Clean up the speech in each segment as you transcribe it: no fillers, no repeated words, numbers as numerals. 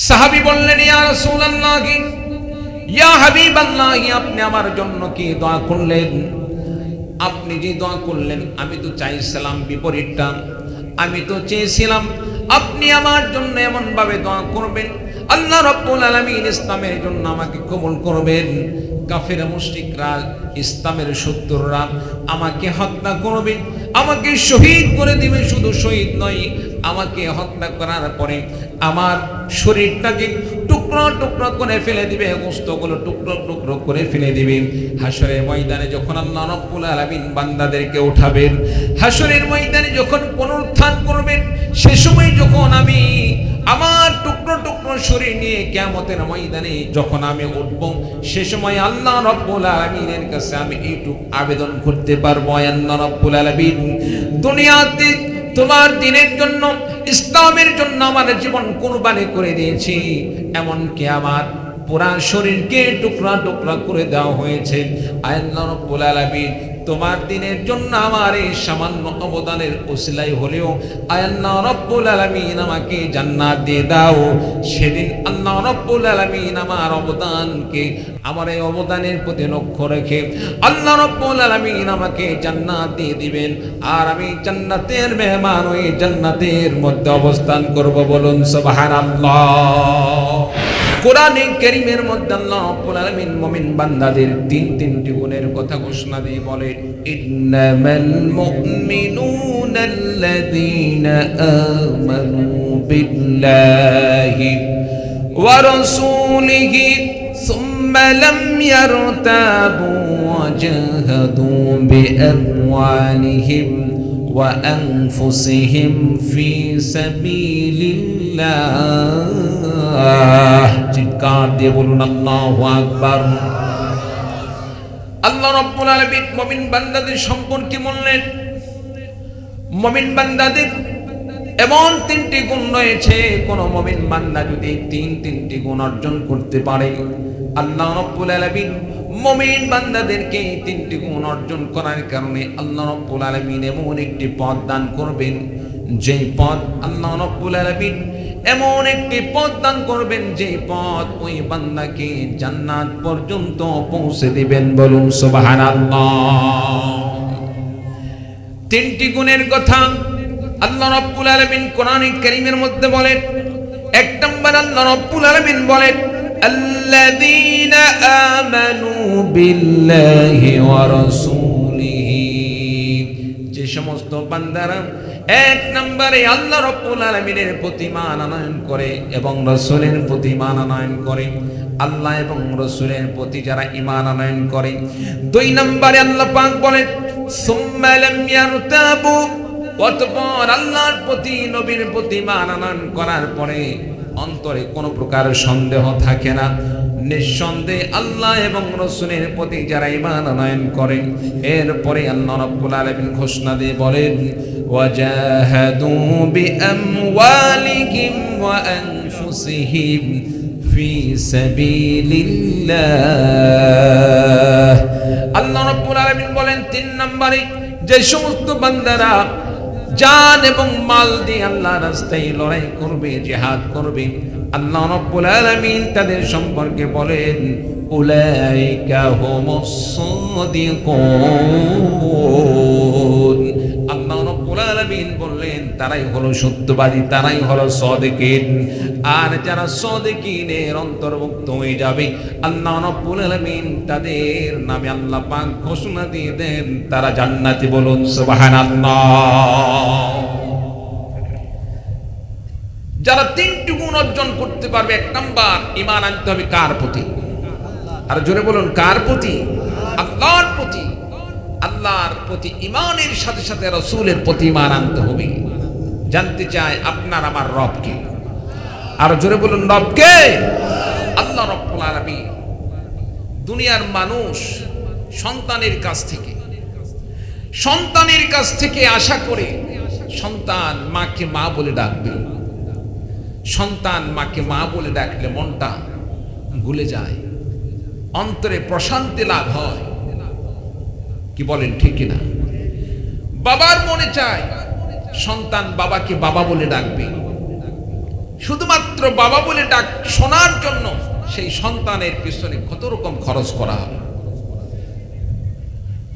সাহাবী বললেন, ইয়া রাসূলুল্লাহ, ইয়া হাবিবাল্লাহ, আপনি আমার জন্য কি দোয়া করলেন? আপনি যে দোয়া করলেন আমি তো চাইছিলাম বিপরীতটা। আমি তো চেয়েছিলাম আপনি আমার জন্য এমন ভাবে দোয়া করবেন, আল্লাহ রাব্বুল আলামিন ইসলামের জন্য আমাকে কবুল করবেন। কাফের মুশরিকরা, ইসলামের শত্রুরা আমাকে হত্যা করবে, আমাকে শহীদ করে দিবে। শুধু শহীদ নয়, আমাকে হত্যা করার পরে আমার শরীরটাকে টুকরো টুকরো করে ফেলে দিবে, গোশতগুলো টুকরো টুকরো করে ফেলে দিবে। হাশরের ময়দানে যখন আল্লাহ রাব্বুল আলামিন বান্দাদেরকে উঠাবেন, হাশরের ময়দানে যখন পুনরুত্থান করবেন, সে সময় যখন আমি আমার টুকরো টুকরো শরীর নিয়ে কিয়ামতের ময়দানে যখন আমি উঠব, সে সময় আল্লাহ রাব্বুল আলামিনের কাছে আমি এইটুকু আবেদন করতে পারবো, আল্লাহ রাব্বুল আলামিন, দুনিয়াতে তোমার দ্বীনের জন্য, ইসলামের জন্য আমার জীবন কুরবানি করে দিয়েছি, এমনকি আমার পুরা শরীরকে টুকরা টুকরা করে দেওয়া হয়েছে। আল্লাহ রাব্বুল আলামিন, তোমার দ্বীনের জন্য আমার এই সামান্য অবদানের ওসিলাই হলেও আল্লাহ রাব্বুল আলামিন আমাকে জান্নাত দিয়ে দাও। সেদিন আল্লাহ রাব্বুল আলামিন আমার অবদানকে, আমার এই অবদানের প্রতি লক্ষ্য রেখে আল্লাহ রাব্বুল আলামিন আমাকে জান্নাত দিয়ে দিবেন, আর আমি জান্নাতের মেহমান হয়ে জান্নাতের মধ্যে অবস্থান করব। বলুন সুবহানাল্লাহ। কোরআনে কারীমের মধ্যে আল্লাহ রাব্বুল আলামিন মুমিন বান্দাদের তিনটি গুণের কথা ঘোষণা দিয়ে বলেন, ইন্নামাল মুমিনুনা আল্লাযীনা আমানু বিল্লাহি ওয়া রাসূলিহি সুম্মা লাম ইয়ারতাবু ওয়া জাহাদু বিআমওয়ালিহিম ওয়া আনফুসিহিম ফি সাবিলিল্লাহ। চিৎকার দিয়ে বলুন আল্লাহু আকবার। আল্লাহ রাব্বুল আলামিন মুমিন বান্দাদের সম্পর্কে বললেন, মুমিন বান্দাদের এমন তিনটি গুণ রয়েছে, কোন মুমিন বান্দা যদি তিনটি গুণ অর্জন করতে পারে, আল্লাহ রাব্বুল আলামিন মুমিন বান্দাদেরকে তিনটি গুণ অর্জন করার কারণে আল্লাহ রাব্বুল আলামিন এমন একটি পথ দান করবেন, যেই পথ আল্লাহ রাব্বুল আলামিন এমন একটি পথ দান করবেন, যেই পথ ওই বান্দাকে জান্নাত পর্যন্ত পৌঁছে দিবেন। বলুন সুবহানাল্লাহ। তিনটি গুণের কথা আল্লাহ রাব্বুল আলামিন কোরআনে কারীমের মধ্যে বলেন। এক নম্বর আল্লাহ রাব্বুল আলামিন বলেন, আল্লাযীনা আমানু বিল্লাহি ওয়া রাসূলিহি, যে সমস্ত বান্দারা এক নম্বরে আল্লাহ রাব্বুল আলামিনের প্রতি ঈমান আনয়ন করে এবং রাসূলের প্রতি ঈমান আনয়ন করে, আল্লাহ এবং রাসূলের প্রতি যারা ঈমান আনয়ন করে। দুই নম্বরে আল্লাহ পাক বলেন, সুম্মা লাম ইয়ারতাবু, অতঃপর আল্লাহর প্রতি, নবীর প্রতি ঈমান আনয়ন করার পরে অন্তরে কোনো প্রকার সন্দেহ থাকে না। নিঃসন্দেহে আল্লাহ এবং রাসূলের প্রতি যারা ঈমান আনয়ন করে, এরপরে আল্লাহ রাব্বুল আলামিন ঘোষণা দিয়ে বলেন, ওয়াজাহাদু বিআমওয়ালিহিম ওয়া আনফুসিহিম ফি সাবিলিল্লাহ। আল্লাহ রাব্বুল আলামিন বলেন, তিন নম্বরে যে সমস্ত বান্দারা জান এবং মাল দিয়ে আল্লাহর রাস্তায় লড়াই করবে, জিহাদ করবে, আল্লাহ রাব্বুল আলামিন তাদের সম্পর্কে বলেন, উলাইকা হুমুস সাদিকুন। আল্লাহ রাব্বুল আলামিন বললেন, তারাই হলো সত্যবাদী, তারাই হলো সাদিকিন। আর যারা সাদিকিনের অন্তর্ভুক্ত হয়ে যাবে, আল্লাহ রাব্বুল আলামিন তাদের নামে আল্লাহ পাক ঘোষণা দিয়ে দেন, তারা জান্নাতি। বলুন সুবহানাল্লাহ। যারা তিনটি গুণ অর্জন করতে পারবে, এক নাম্বার ঈমান আনতে হবে কার প্রতি? আর জোরে বলুন, কার প্রতি? আল্লাহর প্রতি। আল্লাহর প্রতি ঈমানের সাথে সাথে রাসূলের প্রতি ঈমান আনতে হবে। জানতে চাই আপনার আমার রব কে? আর জোরে বলুন, রব কে? আল্লাহ রাব্বুল আলামিন। দুনিয়ার মানুষ সন্তানের কাছ থেকে আশা করে সন্তান মাকে মা বলে ডাকবে। সন্তান মাকে মা বলে ডাকলে মনটা ভুলে যায়, অন্তরে প্রশান্তি লাভ হয়। কি বলেন, ঠিক কিনা? বাবার মনে চায় সন্তান বাবাকে বাবা বলে ডাকবে, শুধুমাত্র বাবা বলে ডাক শোনার জন্য সেই সন্তানের পিছনে কত রকম খরচ করা হবে।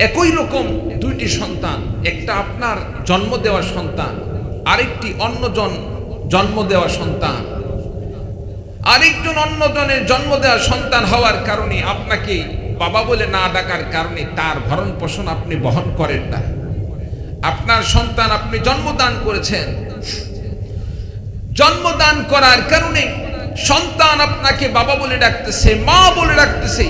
একই রকম দুইটি সন্তান, একটা আপনার জন্ম দেওয়া সন্তান, আরেকটি অন্যজন জন্ম দেওয়া সন্তান। আরেকজন অন্যজনের জন্ম দেওয়া সন্তান হওয়ার কারণে আপনাকে বাবা বলে না ডাকার কারণে তার ভরণ পোষণ আপনি বহন করেন না। আপনার সন্তান আপনি জন্মদান করেছেন, জন্মদান করার কারণে সন্তান আপনাকে বাবা বলে ডাকতেছে, মা বলে ডাকতেছে।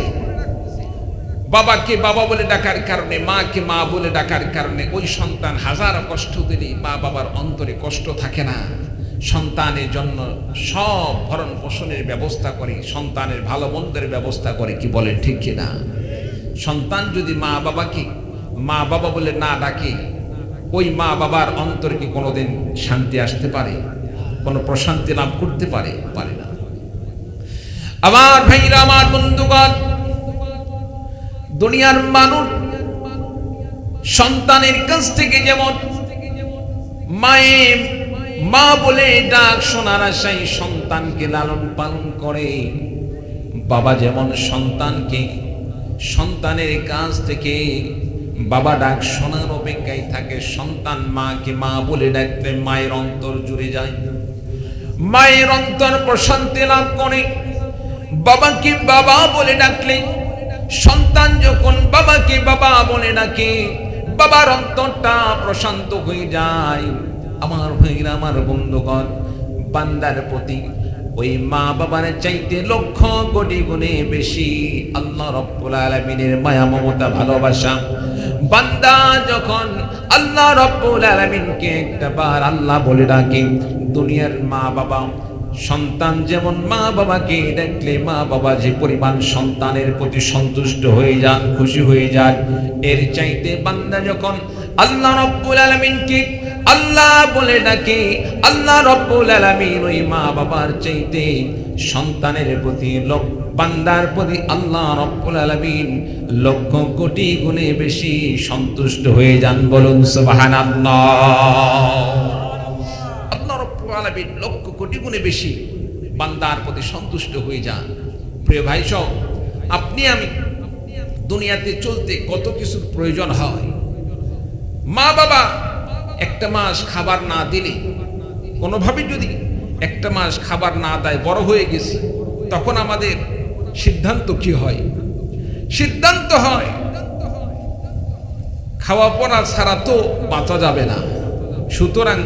বাবাকে বাবা বলে ডাকার কারণে, মাকে মা বলে ডাকার কারণে ওই সন্তান হাজারো কষ্ট দিলে মা বাবার অন্তরে কষ্ট থাকে না। সন্তানের জন্য সব ভরণ পোষণের ব্যবস্থা করে, সন্তানের ভালো মন্দের ব্যবস্থা করে, কি বলেন ঠিক কিনা? সন্তান যদি মা বাবাকে মা বাবা বলে না ডাকে, ওই মা বাবার অন্তরে কি কোনোদিন শান্তি আসতে পারে? কোনো প্রশান্তি লাভ করতে পারে? পারে না। আমার ভাইরা, আমার বন্ধুগণ, দুনিয়ার মানুষ সন্তানের কাছ থেকে যেমন মায়ের মা বলে ডাক শোনার আশায় সন্তানকে লালন পালন করে, বাবা যেমন সন্তানকে সন্তানের কাছ থেকে বাবা ডাক শোনার অপেক্ষায় থাকে। সন্তান মাকে মা বলে ডাকলে মায়ের অন্তর জুড়ে যায়, মায়ের অন্তর প্রশান্তি লাভ করে। বাবাকে বাবা বলে ডাকলে সন্তান যখন বাবাকে বাবা বলে ডাকে, বাবার অন্তরটা প্রশান্ত হয়ে যায়। আমার ভাইরা, আমার বন্ধুগণ, বান্দার প্রতি ওই মা বাবার চাইতে লক্ষ কোটি গুণে বেশি আল্লাহ রাব্বুল আলামিনের মায়া মমতা ভালোবাসা। বান্দা যখন আল্লাহ রাব্বুল আলামিনকে একটাবার আল্লাহ বলে ডাকে, দুনিয়ার মা বাবা সন্তান যেমন মা বাবাকে ডাকলে মা বাবা যে পরিমাণ সন্তানের প্রতি সন্তুষ্ট হয়ে যান, খুশি হয়ে যান, এর চাইতে বান্দা যখন আল্লাহ রাব্বুল আলামিনকে আল্লাহ বলে ডাকে, আল্লাহ রাব্বুল আলামিন ওই মা বাবার চাইতে সন্তানের প্রতি বান্দার প্রতি আল্লাহ রাব্বুল আলামিন লক্ষ কোটি গুণে বেশি সন্তুষ্ট হয়ে যান। বলুন সুবহানাল্লাহ। আল্লাহ রাব্বুল আলামিন লক্ষ কোটি গুণে বেশি বান্দার প্রতি সন্তুষ্ট হয়ে যান। প্রিয় ভাই সব, আপনি আমি দুনিয়াতে চলতে কত কিছুর প্রয়োজন হয়। মা বাবা একটা মাস খাবার না দিলে, কোনোভাবে যদি একটা মাস খাবার না দেয়, বড় হয়ে গেছি, তখন আমাদের সিদ্ধান্ত কি হয়? সিদ্ধান্ত হয় খাওয়া পড়া ছাড়া তো বাঁচা যাবে না। সুতরাং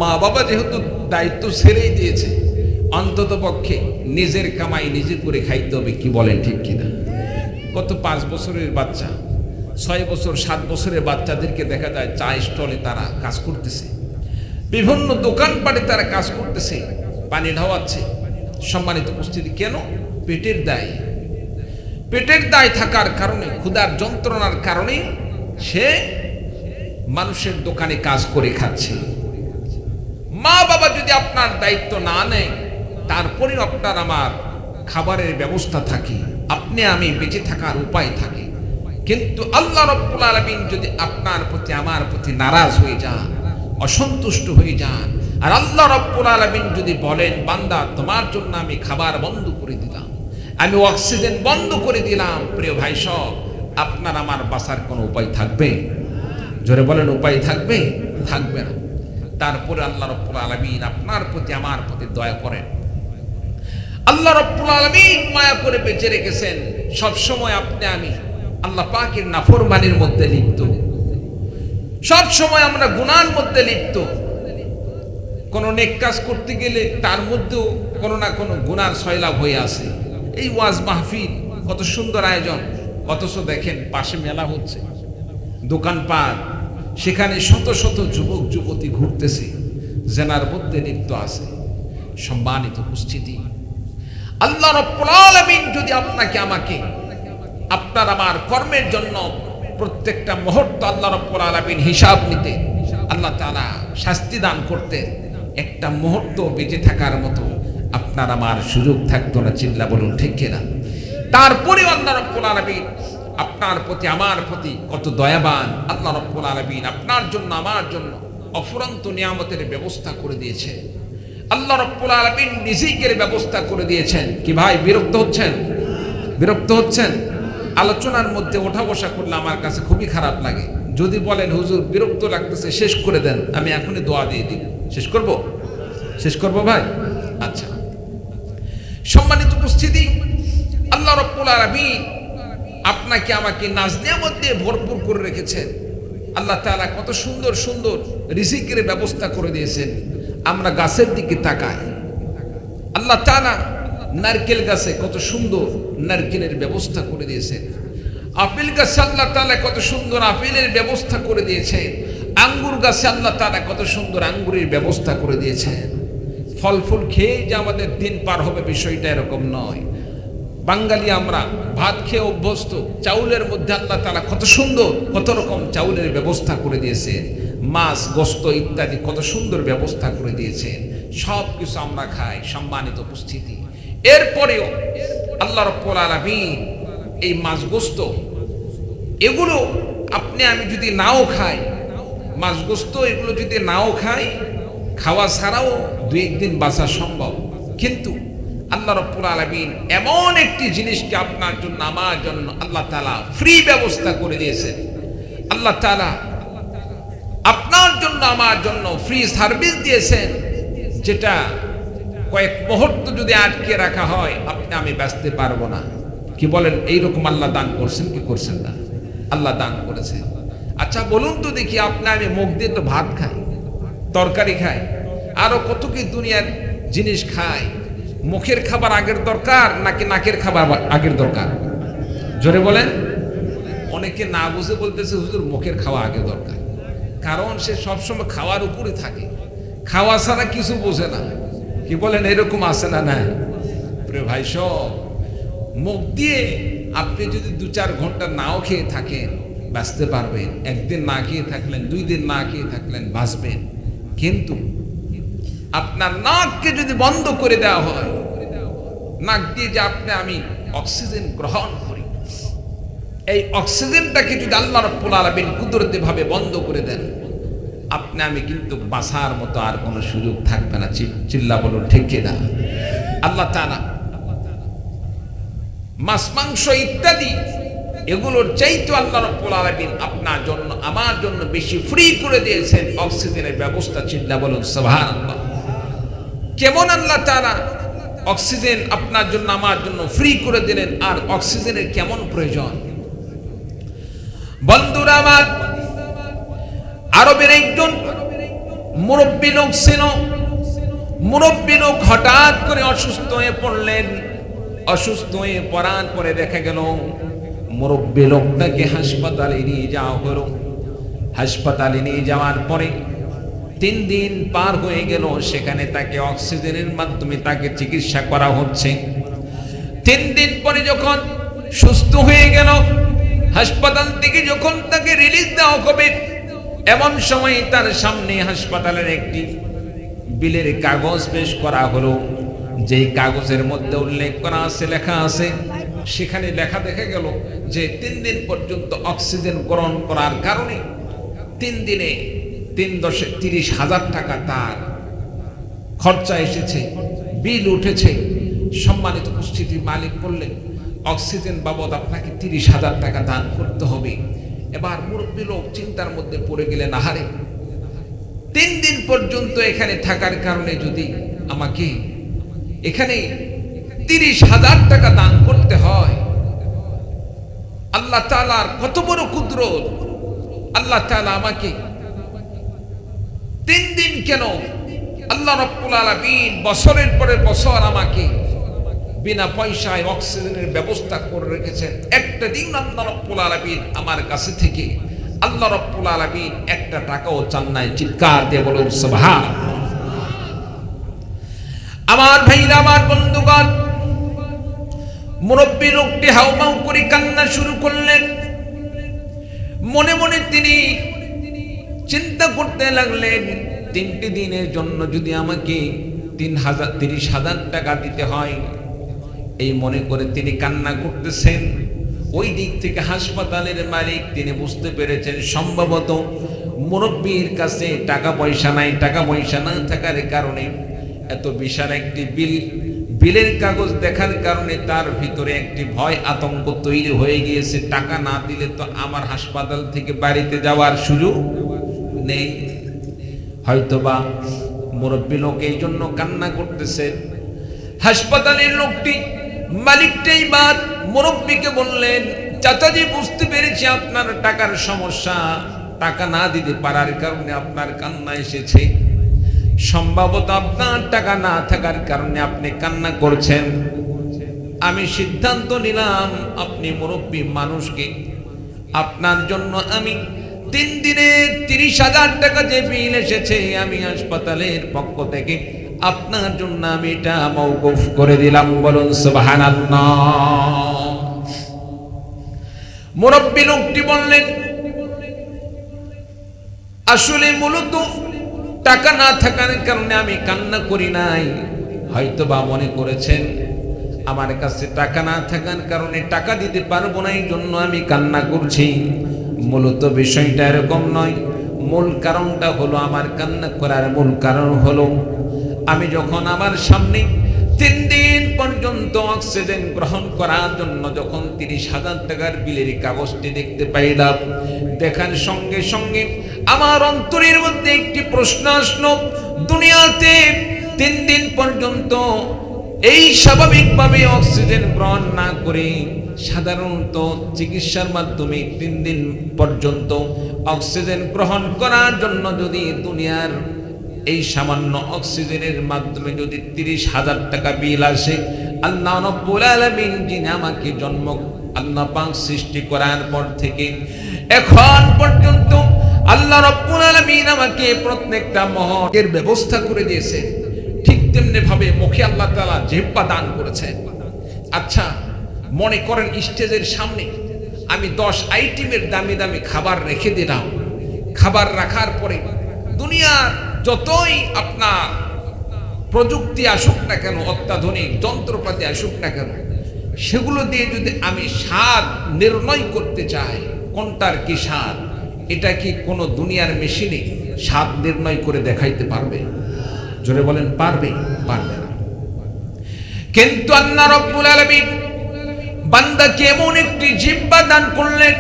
মা বাবা যেহেতু দায়িত্ব ছেড়েই দিয়েছে, অন্তত পক্ষে নিজের কামাই নিজে করে খাইতে হবে, কি বলেন ঠিক কিনা? কত 5 বছরের বাচ্চা, 6 বছর 7 বছরের বাচ্চাদেরকে দেখা যায় চা স্টলে তারা কাজ করতেছে, বিভিন্ন দোকানপাটে তারা কাজ করতেছে, পানি ঢাওয়াচ্ছে। সম্মানিত উপস্থিতি, কেন? পেটের দায়। পেটের দায় থাকার কারণে, ক্ষুধার যন্ত্রণার কারণে সে মানুষের দোকানে কাজ করে খাচ্ছে। মা বাবা যদি আপনার দায়িত্ব না নেয়, তারপরে আপনার আমার খাবারের ব্যবস্থা থাকে, আপনি আমি বেঁচে থাকার উপায় থাকে। কিন্তু আল্লাহ রাব্বুল আলামিন যদি আপনার প্রতি আমার প্রতি নারাজ হয়ে যান, অসন্তুষ্ট হয়ে যান, আর আল্লাহ রাব্বুল আলামিন যদি বলেন, বান্দা তোমার জন্য আমি খাবার বন্ধ করে দিলাম, আমি অক্সিজেন বন্ধ করে দিলাম, প্রিয় ভাই সব, আপনার আমার বাঁচার কোনো উপায় থাকবে? জোরে বলেন, উপায় থাকবে? থাকবে না। তারপরে আল্লাহ রাব্বুল আলামিন আপনার প্রতি আমার প্রতি দয়া করেন। আল্লাহ রাব্বুল আলামিন মায়া করে বেঁচে রেখেছেন। সব সময় আপনি আমি আল্লাহ পাকের নাফরমানির মধ্যে লিপ্ত, সব সময় আমরা গুনার মধ্যে লিপ্ত। কোন নেক কাজ করতে গেলে তার মধ্যেও কোনো না কোনো গুনার সয়লাভ হয়ে আছে। এই ওয়াজ মাহফিল কত সুন্দর আয়োজন, অথচ দেখেন পাশে মেলা হচ্ছে, দোকানপাট, সেখানে শত শত যুবক যুবতী ঘুরতেছে, জেনার মধ্যে লিপ্ত আছে। সম্মানিত উপস্থিতি, আল্লাহ রাব্বুল আলামিন যদি আপনাকে আমাকে আপনার আমার কর্মের জন্য প্রত্যেকটা মুহূর্ত আল্লাহ রাব্বুল আলামিন হিসাব নিতে, আল্লাহ তাআলা শাস্তি দান করতে, একটা মুহূর্ত বেঁচে থাকার মতো আপনার আমার সুযোগ থাকতো না। চিল্লা বলুন ঠিক কিনা? তারপরেও আল্লাহ রাব্বুল আলামিন আপনার প্রতি আমার প্রতি কত দয়াবান। আল্লাহ রাব্বুল আলামিন আপনার জন্য আমার জন্য অফুরন্ত নিয়ামতের ব্যবস্থা করে দিয়েছে। আল্লাহ রাব্বুল আলামিন রিজিকের ব্যবস্থা করে দিয়েছেন। কি ভাই বিরক্ত হচ্ছেন? বিরক্ত হচ্ছেন? আলোচনার মধ্যে ওঠা বসা করলে আমার কাছে খুবই খারাপ লাগে। যদি বলেন হুজুর বিরক্ত লাগতেছে, শেষ করে দেন, আমি এখনই দোয়া দিয়ে দিব। শেষ করব? শেষ করব ভাই? আচ্ছা, সম্মানিত উপস্থিতি, আল্লাহ রাব্বুল আলামিন আপনাকে আমাকে নাজ নিয়ামত দিয়ে ভরপুর করে রেখেছেন। আল্লাহ তাআলা কত সুন্দর সুন্দর রিজিকের ব্যবস্থা করে দিয়েছেন। আমরা গাছের দিকে তাকাই, আল্লাহ তাআলা নারকেল গাছে কত সুন্দর নারকেলের ব্যবস্থা করে দিয়েছেন। আপেল গাছে আল্লাহ তাআলা কত সুন্দর আপেলের ব্যবস্থা করে দিয়েছেন। আঙ্গুর গাছে আল্লাহ তাআলা কত সুন্দর আঙ্গুরের ব্যবস্থা করে দিয়েছেন। ফল ফুল খেয়ে যে আমাদের দিন পার হবে বিষয়টা এরকম নয়। বাঙালি আমরা ভাত খেয়ে অভ্যস্ত। চাউলের মধ্যে আল্লাহ তাআলা কত সুন্দর কত রকম চাউলের ব্যবস্থা করে দিয়েছে। মাছ গোস্ত ইত্যাদি কত সুন্দর ব্যবস্থা করে দিয়েছেন। সব কিছু আমরা খাই। সম্মানিত উপস্থিতি, এরপরেও আল্লাহ রাব্বুল আলামিন এই মাছ গোস্ত এগুলো আপনি আমি যদি নাও খাই, মাছ গোস্ত এগুলো যদি নাও খাই, খাওয়া ছাড়াও দুই একদিন বাঁচা সম্ভব। কিন্তু আল্লাহ রাব্বুল আলামিন এমন একটি জিনিসকে আপনার জন্য আমার জন্য আল্লাহ তাআলা ফ্রি ব্যবস্থা করে দিয়েছেন। আল্লাহ তাআলা আপনার জন্য আমার জন্য ফ্রি সার্ভিস দিয়েছেন, যেটা কয়েক মুহূর্ত যদি আটকে রাখা হয় আপনি আমি বাঁচতে পারবো না। কি বলেন? এইরকম আল্লাহ দান করছেন কি করছেন না? আল্লাহ দান করেছেন। আচ্ছা বলুন তো দেখি, আপনি আমি মুখ দিয়ে তো ভাত খাই, তরকারি খাই, আরো কত কি দুনিয়ার জিনিস খাই। মুখের খাবার আগের দরকার নাকি নাকের খাবার আগের দরকার? জোরে বলেন। অনেকে না বুঝে বলতেছে হুজুর মুখের খাওয়া আগে দরকার, কারণ সে সবসময় খাওয়ার উপরে থাকে, খাওয়া ছাড়া কিছু বোঝে না। কি বলেন? এরকম আছে না? নাই প্রিয় ভাই, সব মুখ দিয়ে আপনি যদি 2-4 ঘন্টা নাও খেয়ে থাকেন বাঁচতে পারবেন। একদিন না খেয়ে থাকলেন, 2 দিন না খেয়ে থাকলেন, বাঁচবেন। কিন্তু আপনার নাককে যদি বন্ধ করে দেওয়া হয়, নাক দিয়ে যে আপনি আমি অক্সিজেন গ্রহণ করি, এই অক্সিজেনটাকে যদি আল্লাহ রাব্বুল আলামিন কুদরতি ভাবে বন্ধ করে দেন, আপনি আমি কিন্তু বাঁচার মতো আর কোনো সুযোগ থাকবে না। চিল্লা বলুন ঠিক কিনা? আল্লাহ তাআলা মাছ মাংস ইত্যাদি এগুলোর চাইতে আল্লাহ রাব্বুল আলামিন আপনার জন্য আমার জন্য বেশি ফ্রি করে দিয়েছেন অক্সিজেনের ব্যবস্থা। চিল্লা বলুন সুবহানাল্লাহ। কেমন আল্লাহ তাআলা অক্সিজেন আপনার জন্য আমার জন্য ফ্রি করে দিলেন, আর অক্সিজেনের কেমন প্রয়োজন। বন্ধুরা আমার, আরবের একজন মুরব্বী লোক ছিল। মুরব্বী লোক হঠাৎ করে অসুস্থ হয়ে পড়লেন। অসুস্থ হয়ে পড়ার পরে দেখা গেল মুরব্বী লোকটাকে হাসপাতালে নিয়ে যাওয়া হলো। হাসপাতালে নিয়ে যাওয়ার পরে 3 দিন পার হয়ে গেল, সেখানে তাকে অক্সিজেনের মাধ্যমে তাকে চিকিৎসা করা হচ্ছে। 3 দিন পরে যখন সুস্থ হয়ে গেল, হাসপাতাল থেকে যখন তাকে রিলিজ দেওয়া হবে, এমন সময় তার সামনে হাসপাতালের একটি বিলের কাগজ পেশ করা হলো। যেই কাগজের মধ্যে উল্লেখ করা আছে, লেখা আছে, সেখানে লেখা দেখা গেল যে 3 দিন পর্যন্ত অক্সিজেন গ্রহণ করার কারণে 3 দিনে 30,000 টাকা তার খরচা এসেছে, বিল উঠেছে। সম্মানিত উপস্থিতি, মালিক বললেন অক্সিজেন বাবদ আপনাকে 30,000 টাকা দান করতে হবে। এবার মুরব্বী লোক চিন্তার মধ্যে পড়ে গেলেন, আহারে 3 দিন পর্যন্ত এখানে থাকার কারণে যদি আমাকে এখানে 30,000 টাকা দান করতে হয়, আল্লাহ তাআলার কত বড় কুদরত। আল্লাহ তাআলা আমাকে 3 দিন কেন, আল্লাহ রাব্বুল আলামিন বছরের পরে বছর আমাকে বিনা পয়সায় অক্সিজেনের ব্যবস্থা করে রেখেছেন। একটা দিন আল্লাহ রাব্বুল আলামিন আমার কাছে থেকে আল্লাহ রাব্বুল আলামিন 1 টাকাও চান নাই। চিৎকার দিয়ে বলুন সুবহানাল্লাহ। আমার ভাইরা, আমার বন্ধুগণ, মুরব্বী লোকটি হাউমাউ করে কান্না শুরু করলেন। মনে মনে তিনি চিন্তা করতে লাগলেন, 3টি দিনের জন্য যদি আমাকে 30,000 টাকা দিতে হয়, এই মনে করে তিনি কান্না করতেছেন। ওই দিক থেকে হাসপাতালের মালিক তিনি বুঝতে পেরেছেন সম্ভবত মুরব্বীর কাছে টাকা পয়সা নাই। টাকা পয়সা না থাকার কারণে এত বিশাল একটি বিলের কাগজ দেখার কারণে তার ভিতরে একটি ভয় আতঙ্ক তৈরি হয়ে গিয়েছে, টাকা না দিলে তো আমার হাসপাতাল থেকে বাড়িতে যাওয়ার সুযোগ নেই। হয়তোবা মুরব্বী লোক এই জন্য কান্না করতেছে। হাসপাতালের লোকটি মালিকটাই বাদ মুরব্বীকে বললেন, চাচাজি বুঝতে পেরেছি আপনার টাকার সমস্যা, টাকা না দিতে পারার কারণে আপনার কান্না এসেছে। সম্ভবত আপনার টাকা না থাকার কারণে আপনি কান্না করছেন। আমি সিদ্ধান্ত নিলাম আপনি মুরব্বী মানুষকে, আপনার জন্য আমি 3 দিনে 30,000 টাকা যে বিল এসেছে আমি হাসপাতালের পক্ষ থেকে আপনার জন্য আমি এটা মওকুফ করে দিলাম। বলুন সুবহানাল্লাহ। মুরব্বী লোকটি বললেন, আসলে মূলত টাকা না থাকার কারণে আমি কান্না করি নাই। হয়তোবা মনে করেছেন আমার কাছে টাকা না থাকার কারণে টাকা দিতে পারবো না, এই জন্য আমি কান্না করছি। মূলত বিষয়টা এরকম নয়। মূল কারণটা হলো, আমার কান্না করার মূল কারণ হলো, আমি যখন আমার সামনে 3 দিন পর্যন্ত অক্সিজেন গ্রহণ করার জন্য যখন 30,000 টাকার বিলের কাগজটি দেখতে পাইলাম, দেখার সঙ্গে সঙ্গে আমার অন্তরের মধ্যে একটি প্রশ্ন আসলো, দুনিয়াতে 3 দিন পর্যন্ত এই স্বাভাবিকভাবে অক্সিজেন গ্রহণ না করে সাধারণত চিকিৎসার মাধ্যমে 3 দিন পর্যন্ত অক্সিজেন গ্রহণ করার জন্য যদি দুনিয়ার এই সামান্য অক্সিজেনের মাধ্যমে যদি 30,000 টাকা বিল আসে, আল্লাহ রাব্বুল আলামিন যিনি আমাকে জন্ম আল্লাহ পাক সৃষ্টি করার পর থেকে এখন পর্যন্ত আল্লাহ রাব্বুল আলামিন আমাকে প্রত্যেকটা মুহূর্তের ব্যবস্থা করে দিয়েছে, ঠিক তেমনি ভাবে মুখে আল্লাহ তাআলা জিহ্বা দান করেছেন। আচ্ছা মনে করেন স্টেজের সামনে আমি 10 আইটেমের দামি দামি খাবার রেখে দিলাম। খাবার রাখার পরে দুনিয়ার যতই আপনার প্রযুক্তি আসুক না কেন, অত্যাধুনিক যন্ত্রপাতি আসুক না কেন, সেগুলো দিয়ে যদি আমি স্বাদ নির্ণয় করতে চাই কোনটার কি স্বাদ, এটা কি কোনো দুনিয়ার মেশিনে স্বাদ নির্ণয় করে দেখাইতে পারবে? জোরে বলেন, পারবে? পারবে না। কিন্তু আল্লাহ রাব্বুল আলামিন বান্দাকে এমন একটি জিহ্বা দান করলেন,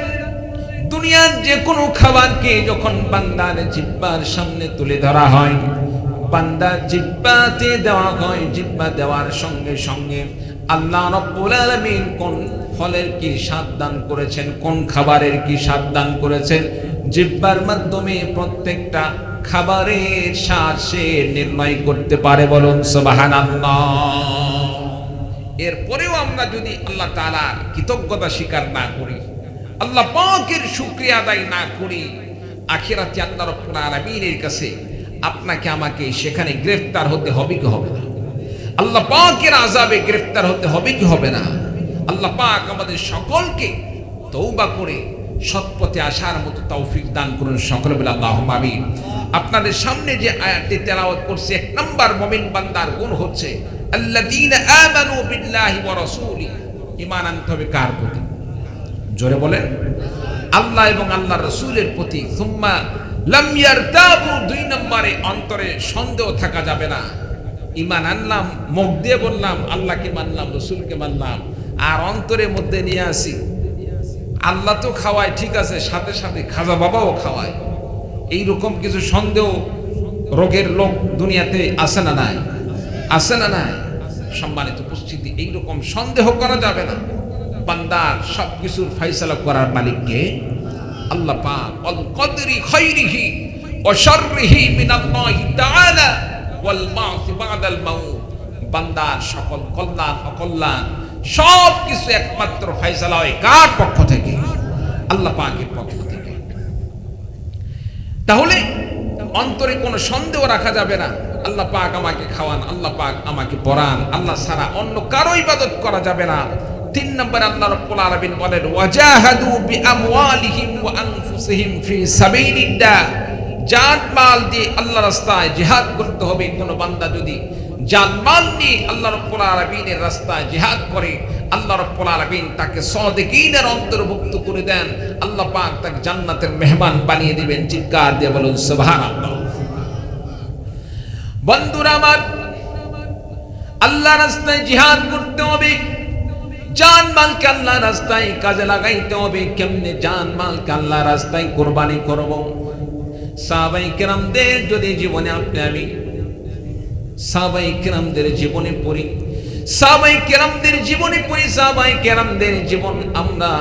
দুনিয়ার যে কোনো খাবারকে যখন বান্দার জিহ্বার সামনে তুলে ধরা হয়, বান্দার জিহ্বাতে দেওয়া হয়, জিহ্বা দেওয়ার সঙ্গে সঙ্গে আল্লাহ রাব্বুল আলামিন কোন ফলের কি স্বাদ দান করেছেন, কোন খাবারের কি স্বাদ দান করেছেন, জিহ্বার মাধ্যমে প্রত্যেকটা খাবারের স্বাদ সে নির্ণয় করতে পারে। বলুন সুবহানাল্লাহ। এরপরেও আমরা যদি আল্লাহ তাআলার কৃতজ্ঞতা স্বীকার না করি, আল্লাহ পাকের শুকরিয়া আদায় না করি, আখিরাতে আল্লাহ রাব্বুল আলামিনের কাছে আপনাকে আমাকে সেখানে গ্রেফতার হতে হবে কি হবে না? আল্লাহ পাকের আযাবে গ্রেফতার হতে হবে কি হবে না? আল্লাহ পাক আমাদের সকলকে তওবা করে সৎপথে আসার মতো তৌফিক দান করুন। সকলে বলে আল্লাহুম্মা আমিন। আপনাদের সামনে যে আয়াতটি তেলাওয়াত করছি, 1 নাম্বার মুমিন বান্দার গুণ হচ্ছে আল্লাযীনা আমানু বিল্লাহি ওয়া রাসূলিহি। ঈমান আনতে হবে কার প্রতি? জোরে বলেন, আল্লাহ এবং আল্লাহর রাসূলের প্রতি। সুম্মা লাম ইয়ারতাবু, 2 নম্বরে অন্তরে সন্দেহ থাকা যাবে না। ঈমান আনলাম, মুখ দিয়ে বললাম আল্লাহকে মানলাম, রাসূলকে মানলাম, আর অন্তরের মধ্যে নিয়ে আসি আল্লাহ তো খাওয়ায়, ঠিক আছে, সাথে সাথে খাজা বাবাও খাওয়ায়, এইরকম কিছু সন্দেহ রোগের লোক দুনিয়াতে আছে না নাই? আছে না নাই? সম্মানিত উপস্থিতি, এইরকম সন্দেহ করা যাবে না। বান্দার সবকিছুর ফয়সালা করার মালিককে আল্লাহ পাক। আল কদরি খাইরিহি ওয়া শাররিহি মিনাল্লাহি তাআলা ওয়াল বা'স বা'দাল মাউত। বান্দার সকল কল্যাণ অকল্যাণ সব কিছু একমাত্র ফয়সালা হয় কার পক্ষ থেকে? আল্লাহ পাকের পক্ষ থেকে। তাহলে অন্তরে কোনো সন্দেহ রাখা যাবে না। আল্লাহ পাক আমাকে খাওয়ান, আল্লাহ পাক আমাকে পরান, আল্লাহ ছাড়া অন্য কারো ইবাদত করা যাবে না। 3 নম্বর আল্লাহ রাব্বুল আলামিন বলেন ওয়াজাহাদু বিআমওয়ালিহিম ওয়া আনফুসিহিম ফি সাবিলিল্লাহ। জান-মাল দিয়ে আল্লাহর রাস্তায় জিহাদ করতে হবে। কোন বান্দা যদি জান-মাল নিয়ে আল্লাহ রাব্বুল আলামিনের রাস্তায় জিহাদ করে, আল্লাহ রাব্বুল আলামিন তাকে সাদিকিনের অন্তর্ভুক্ত করে দেন, আল্লাহ পাক তাকে জান্নাতের মেহমান বানিয়ে দিবেন। চিৎকার দিয়ে বলুন সুবহানাল্লাহ। বন্ধুরা আমার, আল্লাহ রাস্তায় জিহাদ করতে হবে, জান মালকে আল্লাহ রাস্তায় কাজে লাগাইতে হবে। কেমনে জান মালকে আল্লাহ রাস্তায় কোরবানি করব? সাহাবায়ে কেরামদের যদি জীবনে আপনি আমি সাহাবায়ে কেরামদের জীবনে পড়ি, সাহাবায়ে কেরামদের জীবনে পড়ি, সাহাবায়ে কেরামদের জীবন আমরা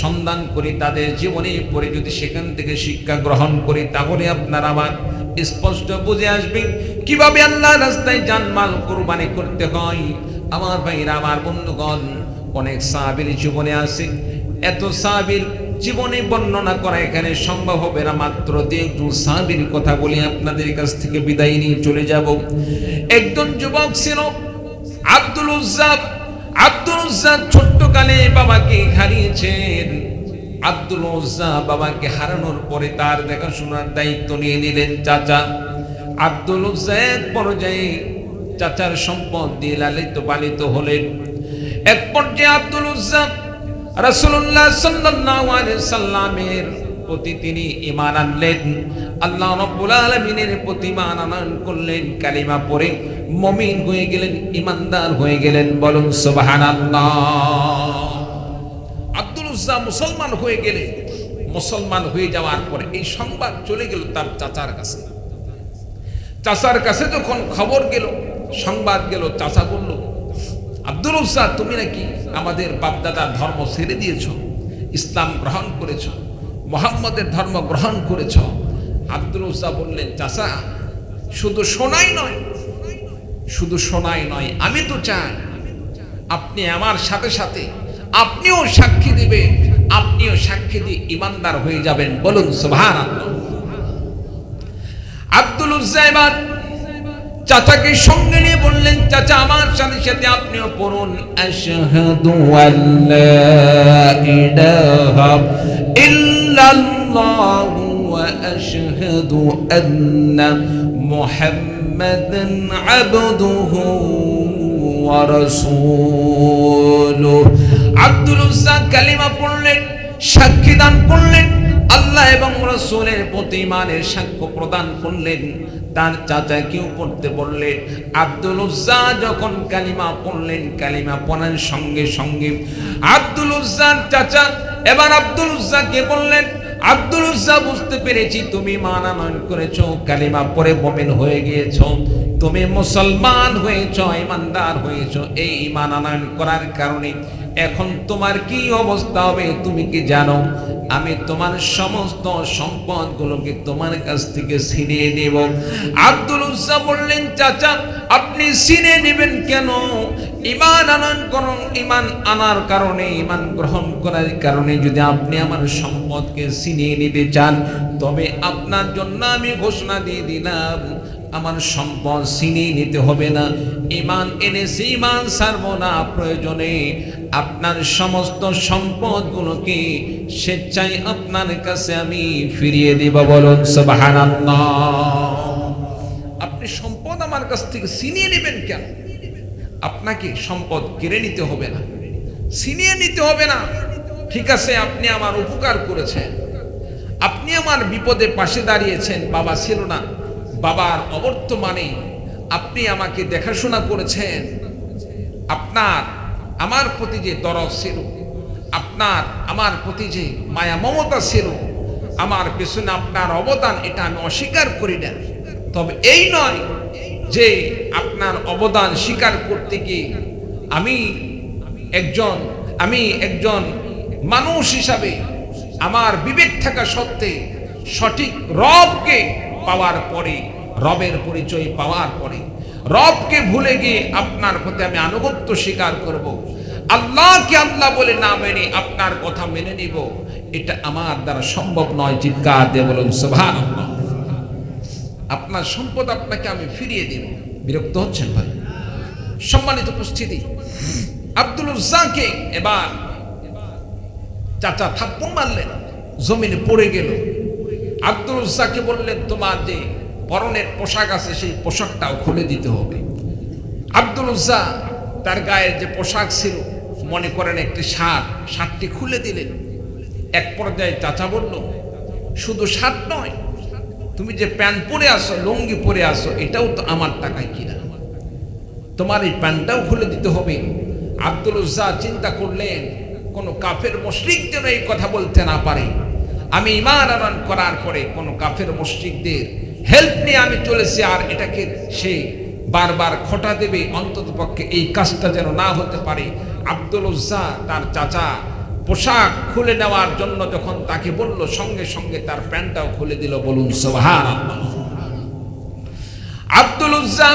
সন্ধান করি, তাদের জীবনে পড়ে যদি সেখান থেকে শিক্ষা গ্রহণ করি, তাহলে আপনার আমার স্পষ্ট বুঝে আসবে কিভাবে আল্লাহ রাস্তায় জানমাল কুরবানি করতে হয়। আমার ভাইরা, আমার বন্ধুগণ, অনেক সাহাবীর জীবনে আছে, এত সাহাবীর জীবনে বর্ণনা করা এখানে সম্ভব হবে না। মাত্র একটু সাহাবীর কথা বলে আপনাদের কাছ থেকে বিদায় নিয়ে চলে যাব। একজন যুবক ছিল আব্দুল উজ্জা। আব্দুল উজ্জা ছোট্টকালে বাবাকে হারিয়েছেন। আব্দুল উজ্জা বাবাকে হারানোর পরে তার দেখাশোনার দায়িত্ব নিয়ে নিলেন চাচা। আব্দুল উজ্জা এক পর্যায়ে চাচার সম্পদ দিয়ে লালিত পালিত হলেন। এক পর্যায়ে আব্দুল উজ্জা রাসূলুল্লাহ সাল্লাল্লাহু আলাইহি সাল্লামের প্রতি তিনি ঈমান আনলেন, আল্লাহ রাব্বুল আলামিনের প্রতি ঈমান আনয়ন করলেন, কালিমা পড়ে মুমিন হয়ে গেলেন, ঈমানদার হয়ে গেলেন। বলুন সুবহানাল্লাহ। আব্দুল উজ্জা মুসলমান হয়ে গেলেন। মুসলমান হয়ে যাওয়ার পরে এই সংবাদ চলে গেল তার চাচার কাছে। চাচার কাছে যখন খবর গেল, সংবাদ গেল, চাচা বলল, আব্দুল উজ্জা তুমি নাকি আমাদের বাপদাদার ধর্ম ছেড়ে দিয়েছ, ইসলাম গ্রহণ করেছ, মুহাম্মদের ধর্ম গ্রহণ করেছ। আব্দুল উজ্জা বললেন, চাচা শুধু শোনাই নয়, শুধু শোনাই নয়, আমি তো চাই আপনি আমার সাথে সাথে আপনিও সাক্ষী দিবেন, আপনিও সাক্ষী দিয়ে ঈমানদার হয়ে যাবেন। বলুন সুবহানাল্লাহ। আব্দুল উজ্জা এবার চাচাকে সঙ্গে নিয়ে বললেন, চাচা আমার সাথে সাথে আপনিও পড়ুন, আশহাদু আল্লা ইলাহা ইল্লাল্লাহু ওয়া আশহাদু আন্না মুহাম্মাদান আবদুহু ওয়া রাসূলুহু। আব্দুল উজ্জা কালিমা পড়লেন, সাক্ষী দান করলেন, আল্লাহ এবং রাসূলের প্রতি ঈমানের সাক্ষ্য প্রদান করলেন। তার চাচাকেও পড়তে বললেন। আব্দুল উজ্জা যখন কালিমা পড়লেন, কালিমা পড়ার সঙ্গে সঙ্গে আব্দুল উজ্জার চাচা এবার আব্দুল উজ্জাকে বললেন, আব্দুল উজ্জা বুঝতে পেরেছি তুমি ঈমান আনয়ন করেছো, কালিমা পড়ে মুমিন হয়ে গিয়েছো, তুমি মুসলমান হয়েছো, ঈমানদার হয়েছো। এই ঈমান আনয়ন করার কারণে এখন তোমার কি অবস্থা হবে তুমি কি জানো? আমি তোমার সমস্ত সম্পদগুলোকে তোমার কাছ থেকে ছিনিয়ে নেব। আব্দুল উজ্জা বললেন, চাচা আপনি ছিনিয়ে নেবেন কেন? ঈমান আনয়ন করুন, ঈমান আনার কারণে, ঈমান গ্রহণ করার কারণে যদি আপনি আমার সম্পদকে ছিনিয়ে নিতে চান, তবে আপনার জন্য আমি ঘোষণা দিয়ে দিলাম, আমার সম্পদ ছিনিয়ে নিতে হবে না। ঈমান এনেছি, ঈমান ছাড়বো না। প্রয়োজনে আপনার সমস্ত সম্পদগুলোকে স্বেচ্ছায় আপনার কাছে আমি ফিরিয়ে দেব। বলুন সুবহানাল্লাহ। আপনি সম্পদ আমার কাছ থেকে ছিনিয়ে নেবেন কেন? আপনাকে সম্পদ কেড়ে নিতে হবে না, ছিনিয়ে নিতে হবে না। ঠিক আছে, আপনি আমার উপকার করেছেন, আপনি আমার বিপদে পাশে দাঁড়িয়েছেন। বাবা ছিল না, বাবার অবর্তমানে আপনি আমাকে দেখাশোনা করেছেন। আপনার আমার প্রতি যে দরদ ছিল, আপনার আমার প্রতি যে মায়া মমতা ছিল, আমার পেছনে আপনার অবদান, এটা আমি অস্বীকার করি না। তবে এই নয় যে আপনার অবদান স্বীকার করতে গিয়ে আমি একজন মানুষ হিসাবে আমার বিবেক থাকা সত্ত্বে সঠিক রবকে পাওয়ার পরে, রবের পরিচয় পাওয়ার পরে রবকে ভুলে গিয়ে আপনার প্রতি আমি আনুগত্য স্বীকার করব, আল্লাহকে আল্লাহ বলে না মেনে আপনার কথা মেনে নিব, এটা আমার দ্বারা সম্ভব নয়। চিৎকার দিয়ে বলুন সুবহানাল্লাহ। আপনার সম্পদ আপনাকে আমি ফিরিয়ে দেব। বিরক্ত হচ্ছেন ভাই? সম্মানিত উপস্থিতি, আব্দুল উজ্জাকে এবার চাচা থাপ্পড় মারলেন, জমিনে পড়ে গেল। আব্দুল উজ্জাকে বললেন, তোমার যে পরনের পোশাক আছে সেই পোশাকটাও খুলে দিতে হবে। আব্দুল উজ্জা তার গায়ের যে পোশাক ছিল, মনে করেন একটি শার্টটি খুলে দিলেন। এক পর্যায়ে চাচা বলল, শুধু শার্ট নয়, তুমি যে প্যান্ট পরে আসো, লুঙ্গি পরে আসো, এটাও তো আমার টাকায় কিনা। তোমার এই প্যান্টটাও খুলে দিতে হবে। আব্দুল উজ্জা চিন্তা করলেন কোন কাফের মুশরিক যেন এই কথা বলতে না পারে। আমি ঈমান আনয়ন করার পরে কোন কাফের মুশরিকদের হেল্প নিয়ে আমি চলেছি, আর এটাকে সে বারবার খোঁটা দেবে, অন্তত পক্ষে এই কাজটা যেন না হতে পারে। আব্দুল উজ্জা তার চাচা পোশাক খুলে নেওয়ার জন্য যখন তাকে বলল, সঙ্গে সঙ্গে তার প্যান্টটাও খুলে দিল। বলুন সুবহানাল্লাহ। আব্দুল উজ্জা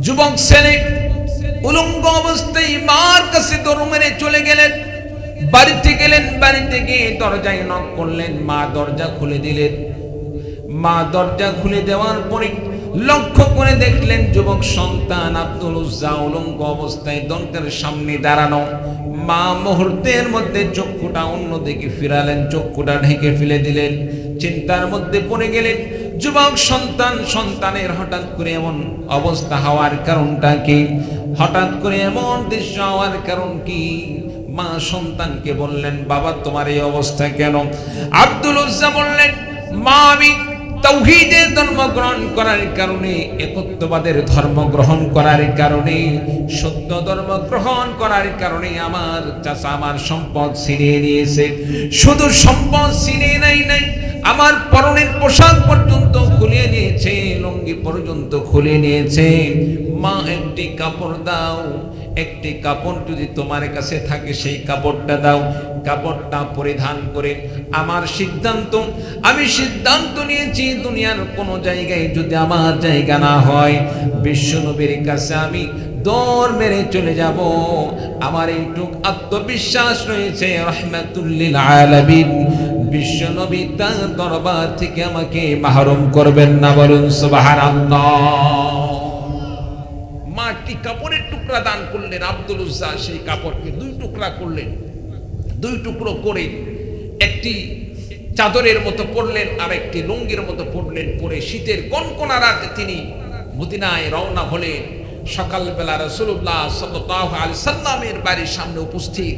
যুবক ছেলে উলঙ্গ অবস্থায় মার কাছে দৌড় মেরে চলে গেলেন। বাড়িতে গেলেন, বাড়িতে গিয়ে দরজায় নক করলেন, মা দরজা খুলে দিলেন। মা দরজা খুলে দেওয়ার পরে লক্ষ্য করে দেখলেন যুবক সন্তান আব্দুল উজ্জা উলঙ্গ অবস্থায় দরজার সামনে দাঁড়ানো। মা মুহূর্তের মধ্যে চক্ষুটা অন্যদিকে ফিরালেন, চক্ষুটা ঢেকে ফেলে দিলেন। চিন্তার মধ্যে পড়ে গেলেন যুবক সন্তানের হঠাৎ করে এমন অবস্থা হওয়ার কারণটা কি, হঠাৎ করে এমন দৃশ্য হওয়ার কারণ কি। মা সন্তানকে বললেন, বাবা তোমার এই অবস্থা কেন? আব্দুল উজ্জা বললেন, মা আমি তাওহীদের ধর্ম গ্রহণ করার কারণে, একত্ববাদের ধর্ম গ্রহণ করার কারণে, সত্য ধর্ম গ্রহণ করার কারণে আমার চাচা আমার সম্পদ ছিনিয়ে নিয়েছে। শুধু সম্পদ ছিনিয়ে নাই, আমার পরনের পোশাক পর্যন্ত খুলে নিয়েছে, লুঙ্গি পর্যন্ত খুলে নিয়েছে। মা একটি কাপড় দাও, একটি কাপড় যদি তোমার কাছে থাকে সেই কাপড়টা দাও। কাপড়টা পরিধান করে আমার সিদ্ধান্ত, আমি সিদ্ধান্ত নিয়েছি দুনিয়ার কোনো জায়গায় যদি আমার জায়গা না হয়, বিশ্বনবীর কাছে আমি দৌড় মেরে চলে যাব। আমার এইটুক আত্মবিশ্বাস রয়েছে, রাহমাতুল লিল আলামিন বিশ্বনবী তার দরবার থেকে আমাকে মাহরুম করবেন না। বলুন সুবহানাল্লাহ। মাটি কাপড়ের টুকরা দান করলেন। আব্দুল উজ্জা সেই কাপড়কে দুই টুকরা করলেন, দুই টুকরো করে একটি চাদরের মতো পরলেন আর একটি লুঙ্গির মতো পরলেন। পরে শীতের কনকনা রাতে তিনি মদিনায় রওনা হলেন। সকালবেলা রাসূলুল্লাহ সাল্লাল্লাহু আলাইহি সাল্লামের বাড়ির সামনে উপস্থিত,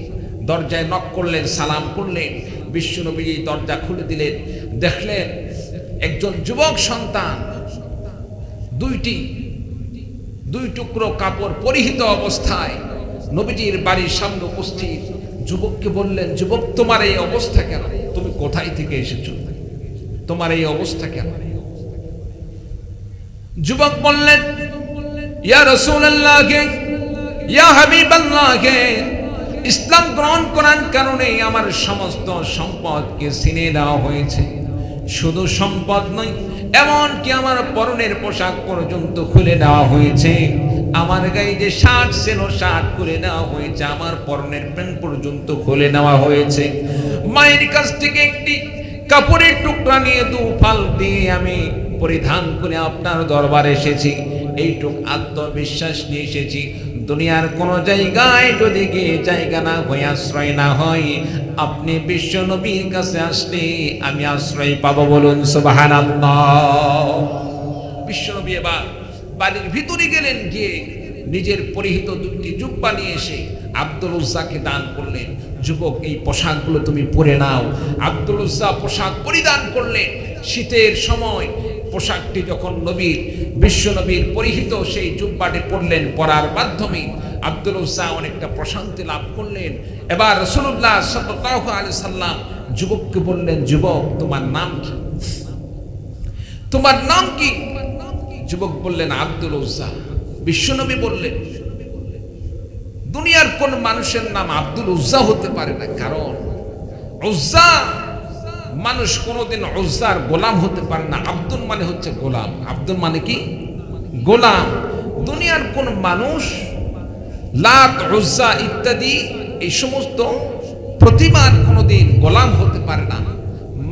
দরজায় নক করলেন, সালাম করলেন। বিশ্বনবী দরজা খুলে দিলেন, দেখলেন একজন যুবক সন্তান দুই টুকরো কাপড় পরিহিত অবস্থায় নবীজির বাড়ির সামনে উপস্থিত। যুবককে বললেন, যুবক তোমার এই অবস্থা কেন? তুমি কোথায় থেকে এসেছো? তোমার এই অবস্থা কেন? যুবক বললেন, ইয়া রাসূলুল্লাহ, ইয়া হাবিবাল্লাহ, ইসলাম গ্রহণ করার কারণে আমার সমস্ত সম্পদকে ছিনিয়ে দেওয়া হয়েছে। শুধু সম্পদ নয়, এমনকি আমার পরনের পোশাক পর্যন্ত খুলে দেওয়া হয়েছে। আমার গায়ে যে শার্ট ছিল শার্ট খুলে নেওয়া হয়েছে, আমার পরনের প্যান্ট পর্যন্ত খুলে নেওয়া হয়েছে। মায়ের কাছ থেকে একটি কাপড়ের টুকরা নিয়ে দুফাল দিয়ে আমি পরিধান করে আপনার দরবারে এসেছি। এইটুক আত্মবিশ্বাস নিয়ে এসেছি। দুনিয়ার কোন জায়গায় যদি গিয়ে জায়গা না হয়ে আশ্রয় না হয়, আপনি বিশ্ব নবীর কাছে আসলে আমি আশ্রয় পাবো। বলুন সুবহানাল্লাহ। বিশ্ব নবী এবার বাড়ির ভিতরে গেলেন, গিয়ে নিজের পরিহিত দুটি জুব্বা নিয়ে এসে আব্দুল উজ্জাকে দান করলেন। যুবক এই পোশাকগুলো তুমি পরে নাও। আব্দুল উজ্জা পোশাক পরিধান করলেন। শীতের সময় পোশাকটি যখন বিশ্ব নবীর পরিহিত সেই জুব্বাটি পরলেন, পরার মাধ্যমে আব্দুল উজ্জা অনেকটা প্রশান্তি লাভ করলেন। এবার রাসূলুল্লাহ সাল্লাল্লাহু আলাইহি সাল্লাম যুবককে বললেন, যুবক তোমার নাম কি? তোমার নাম কি? যুবক বললেন, আব্দুল উজ্জা। বিশ্বনবী বললেন, দুনিয়ার কোন মানুষের নাম আব্দুল উজ্জা হতে পারে না, কারণ উজ্জা মানুষ কোনোদিন উজ্জার গোলাম হতে পারে না। আব্দুল মানে হচ্ছে গোলাম। আব্দুল মানে কি? গোলাম। দুনিয়ার কোন মানুষ লাত, উজ্জা ইত্যাদি এই সমস্ত প্রতিমার কোনোদিন গোলাম হতে পারে না।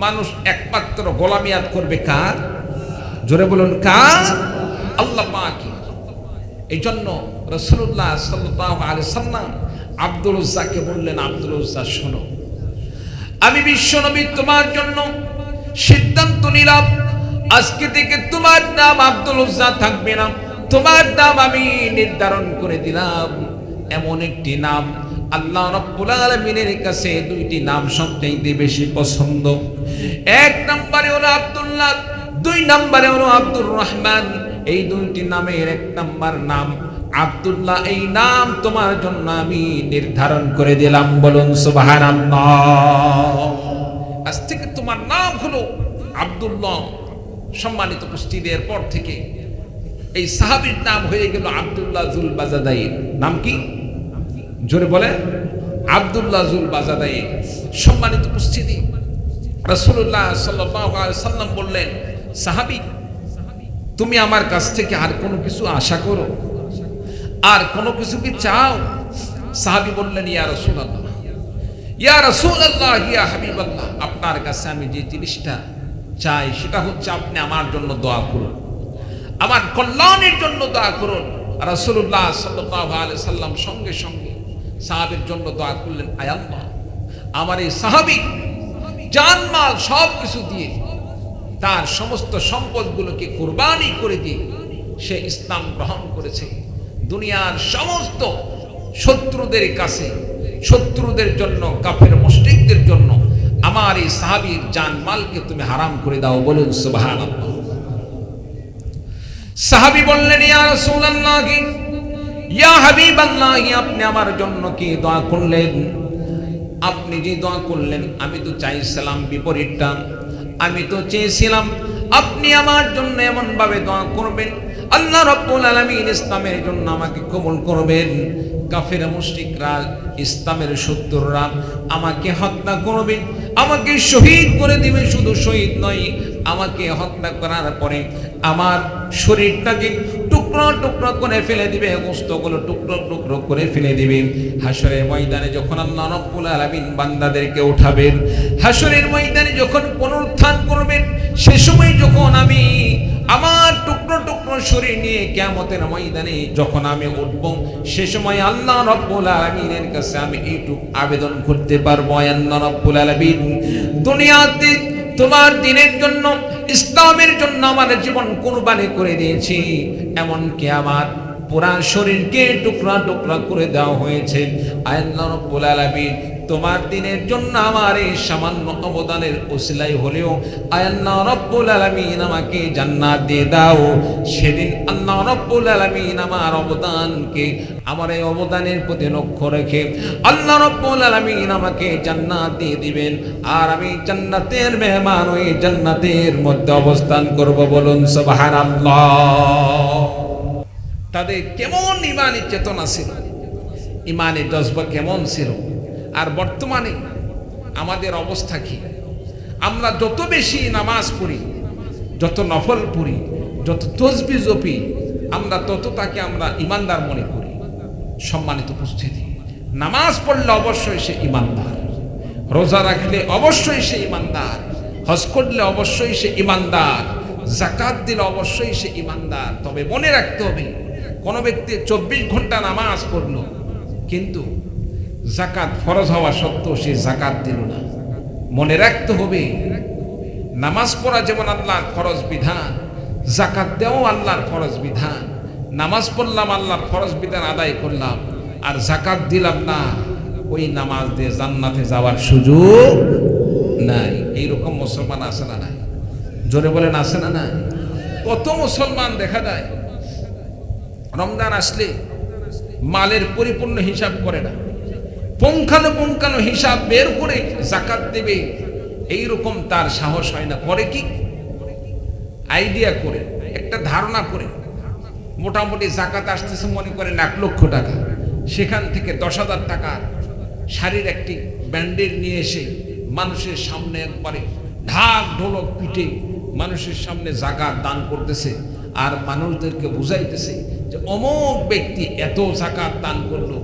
মানুষ একমাত্র গোলামিয়াত করবে কার? জোরে বলুন, কার? আল্লাহ পাকের। এই জন্য রাসূলুল্লাহ সাল্লাল্লাহু আলাইহি সাল্লাম আব্দুল উজ্জাকে বললেন, আব্দুল উজ্জা শোনো, আমি বিশ্বনবী তোমার জন্য সিদ্ধান্ত নিলাম, আজকে থেকে তোমার নাম আব্দুল উজ্জা থাকবে না। তোমার নাম আমি নির্ধারণ করে দিলাম, এমন একটি নাম আল্লাহ রাব্বুল আলামিনের কাছে দুইটি নাম সবচেয়ে বেশি পছন্দ। এক নম্বরে হলো আব্দুল্লাহ, দুই নম্বরে হলো আব্দুর রহমান। এই দুইটি নামের এক নাম্বার নাম আব্দুল্লাহ। এই নাম তোমার জন্য আমি নির্ধারণ করে দিলাম, বলুন সুবহানাল্লাহ। আজ থেকে তোমার নাম হলো আব্দুল্লাহ। সম্মানিত উপস্থিতির পর থেকে এই সাহাবীর নাম হয়ে গেল আব্দুল্লাহ যুল বাজাদাইন। নাম কি? জোরে বলে, আব্দুল্লাহ যুল বাজাদাইন। সম্মানিত উপস্থিতি, রাসূলুল্লাহ সাল্লাল্লাহু আলাইহি সাল্লাম বললেন, সাহাবী তুমি আমার কাছ থেকে আর কোনো কিছু আশা করো, আর কোনো কিছু কি চাও? সাহাবী বললেন, ইয়া রাসূলুল্লাহ, ইয়া রাসূলুল্লাহ, ইয়া হাবিবাল্লাহ, আপনার কাছে আমি যে জিনিসটা চাই সেটা হচ্ছে আপনি আমার জন্য দোয়া করুন, আমার কল্যাণের জন্য দোয়া করুন। রাসূলুল্লাহ সাল্লাল্লাহু আলাইহি সাল্লাম সঙ্গে সঙ্গে সাহাবীর জন্য দোয়া করলেন, আয় আল্লাহ, আমার এই সাহাবী জানমাল সব কিছু দিয়ে, তার সমস্ত সম্পদগুলোকে কুরবানি করে দিয়ে সে ইসলাম গ্রহণ করেছে। দুনিয়ার সমস্ত শত্রুদের কাছে, শত্রুদের জন্য, কাফের মুশরিকদের জন্য আমার এই সাহাবীর জানমালকে তুমি হারাম করে দাও, বলুন সুবহানাল্লাহ। সাহাবী বললেন, ইয়া রাসূলুল্লাহ, ইয়া হাবিবাল্লাহ, আপনি আমার জন্য কি দোয়া করলেন? আপনি যে দোয়া করলেন আমি তো চাইছিলাম বিপরীতটা। আমি তো চেয়েছিলাম আপনি আমার জন্য এমন ভাবে দোয়া করবেন, আল্লাহ রাব্বুল আলামিন ইসলামের জন্য আমাকে কবুল করবেন, কাফের মুশরিকরা, ইসলামের শত্রুরা আমাকে হত্যা করবে, আমাকে শহীদ করে দিবে। শুধু শহীদ নয়, আমাকে হত্যা করার পরে আমার শরীরটাকে টুকরো টুকরো করে ফেলে দিবে, গোশতগুলো টুকরো টুকরো করে ফেলে দিবে। হাশরের ময়দানে যখন আল্লাহ রাব্বুল আলামিন বান্দাদেরকে উঠাবেন, হাশরের ময়দানে যখন পুনরুত্থান করবেন, সে সময় যখন আমি আমার টুকরো টুকরো শরীর নিয়ে কিয়ামতের ময়দানে যখন আমি উঠব, সে সময় আল্লাহ রাব্বুল আলামিনের কাছে আমি এইটুকু আবেদন করতে পারবো, আল্লাহ রাব্বুল আলামিন, দুনিয়াতে তোমার দিনের জন্য, ইসলামের জন্য আমার জীবন কুরবানি করে দিয়েছি, এমনকি আমার পুরা শরীরকে টুকরা টুকরা করে দেওয়া হয়েছে। আল্লাহ রাব্বুল আলামিন তোমার দিনের জন্য আমার এই সামান্য অবদানের ওসিলাই হলেও আল্লাহ রাব্বুল আলামিন আমাকে জান্নাত দিয়ে দাও। সেদিন আল্লাহ রাব্বুল আলামিন আমার অবদানকে, আমার এই অবদানের প্রতি লক্ষ্য রেখে আল্লাহ রাব্বুল আলামিন আমাকে জান্নাত দিয়ে দিবেন, আর আমি জান্নাতের মেহমান হয়ে জান্নাতের মধ্যে অবস্থান করব, বলুন সুবহানাল্লাহ। তাদের কেমন ইমানের চেতনা ছিল, ইমানের জজবা কেমন ছিল। আর বর্তমানে আমাদের অবস্থা কি? আমরা যত বেশি নামাজ পড়ি, যত নফল পড়ি, যত তসবিহ জপি, আমরা তত তাকে আমরা ইমানদার মনে করি। সম্মানিত উপস্থিতি, নামাজ পড়লে অবশ্যই সে ইমানদার, রোজা রাখলে অবশ্যই সে ইমানদার, হজ করলে অবশ্যই সে ইমানদার, যাকাত দিলে অবশ্যই সে ইমানদার। তবে মনে রাখতে হবে, কোনো ব্যক্তি 24 ঘন্টা নামাজ পড়লো কিন্তু যাকাত ফরজ হওয়া সত্ত্বেও সে যাকাত দিল না, মনে রাখতে হবে নামাজ পড়া যেমন আল্লাহর ফরজ বিধান, যাকাত দেওয়াও আল্লাহর ফরজ বিধান। নামাজ পড়লাম, আল্লাহর ফরজ বিধান আদায় করলাম, আর যাকাত দিলাম না, ওই নামাজ দিয়ে জান্নাতে যাওয়ার সুযোগ নাই। এইরকম মুসলমান আছে না নাই? জোরে বলেন, আছে না নাই? কত মুসলমান দেখা যায় রমজান আসলে মালের পরিপূর্ণ হিসাব করে না, পুঙ্খানুপুঙ্খানু হিসাব বের করে যাকাত দেবে এইরকম তার সাহস হয় না। করে কি? আইডিয়া করে, একটা ধারণা করে, মোটামুটি যাকাত আসতেছে মনে করেন 1 লক্ষ টাকা, সেখান থেকে 10,000 টাকা শাড়ির একটি ব্যান্ডেল নিয়ে এসে মানুষের সামনে একবারে ঢাক ঢোলক পিটে মানুষের সামনে যাকাত দান করতেছে, আর মানুষদেরকে বুঝাইতেছে যে অমুক ব্যক্তি এত যাকাত দান করলো,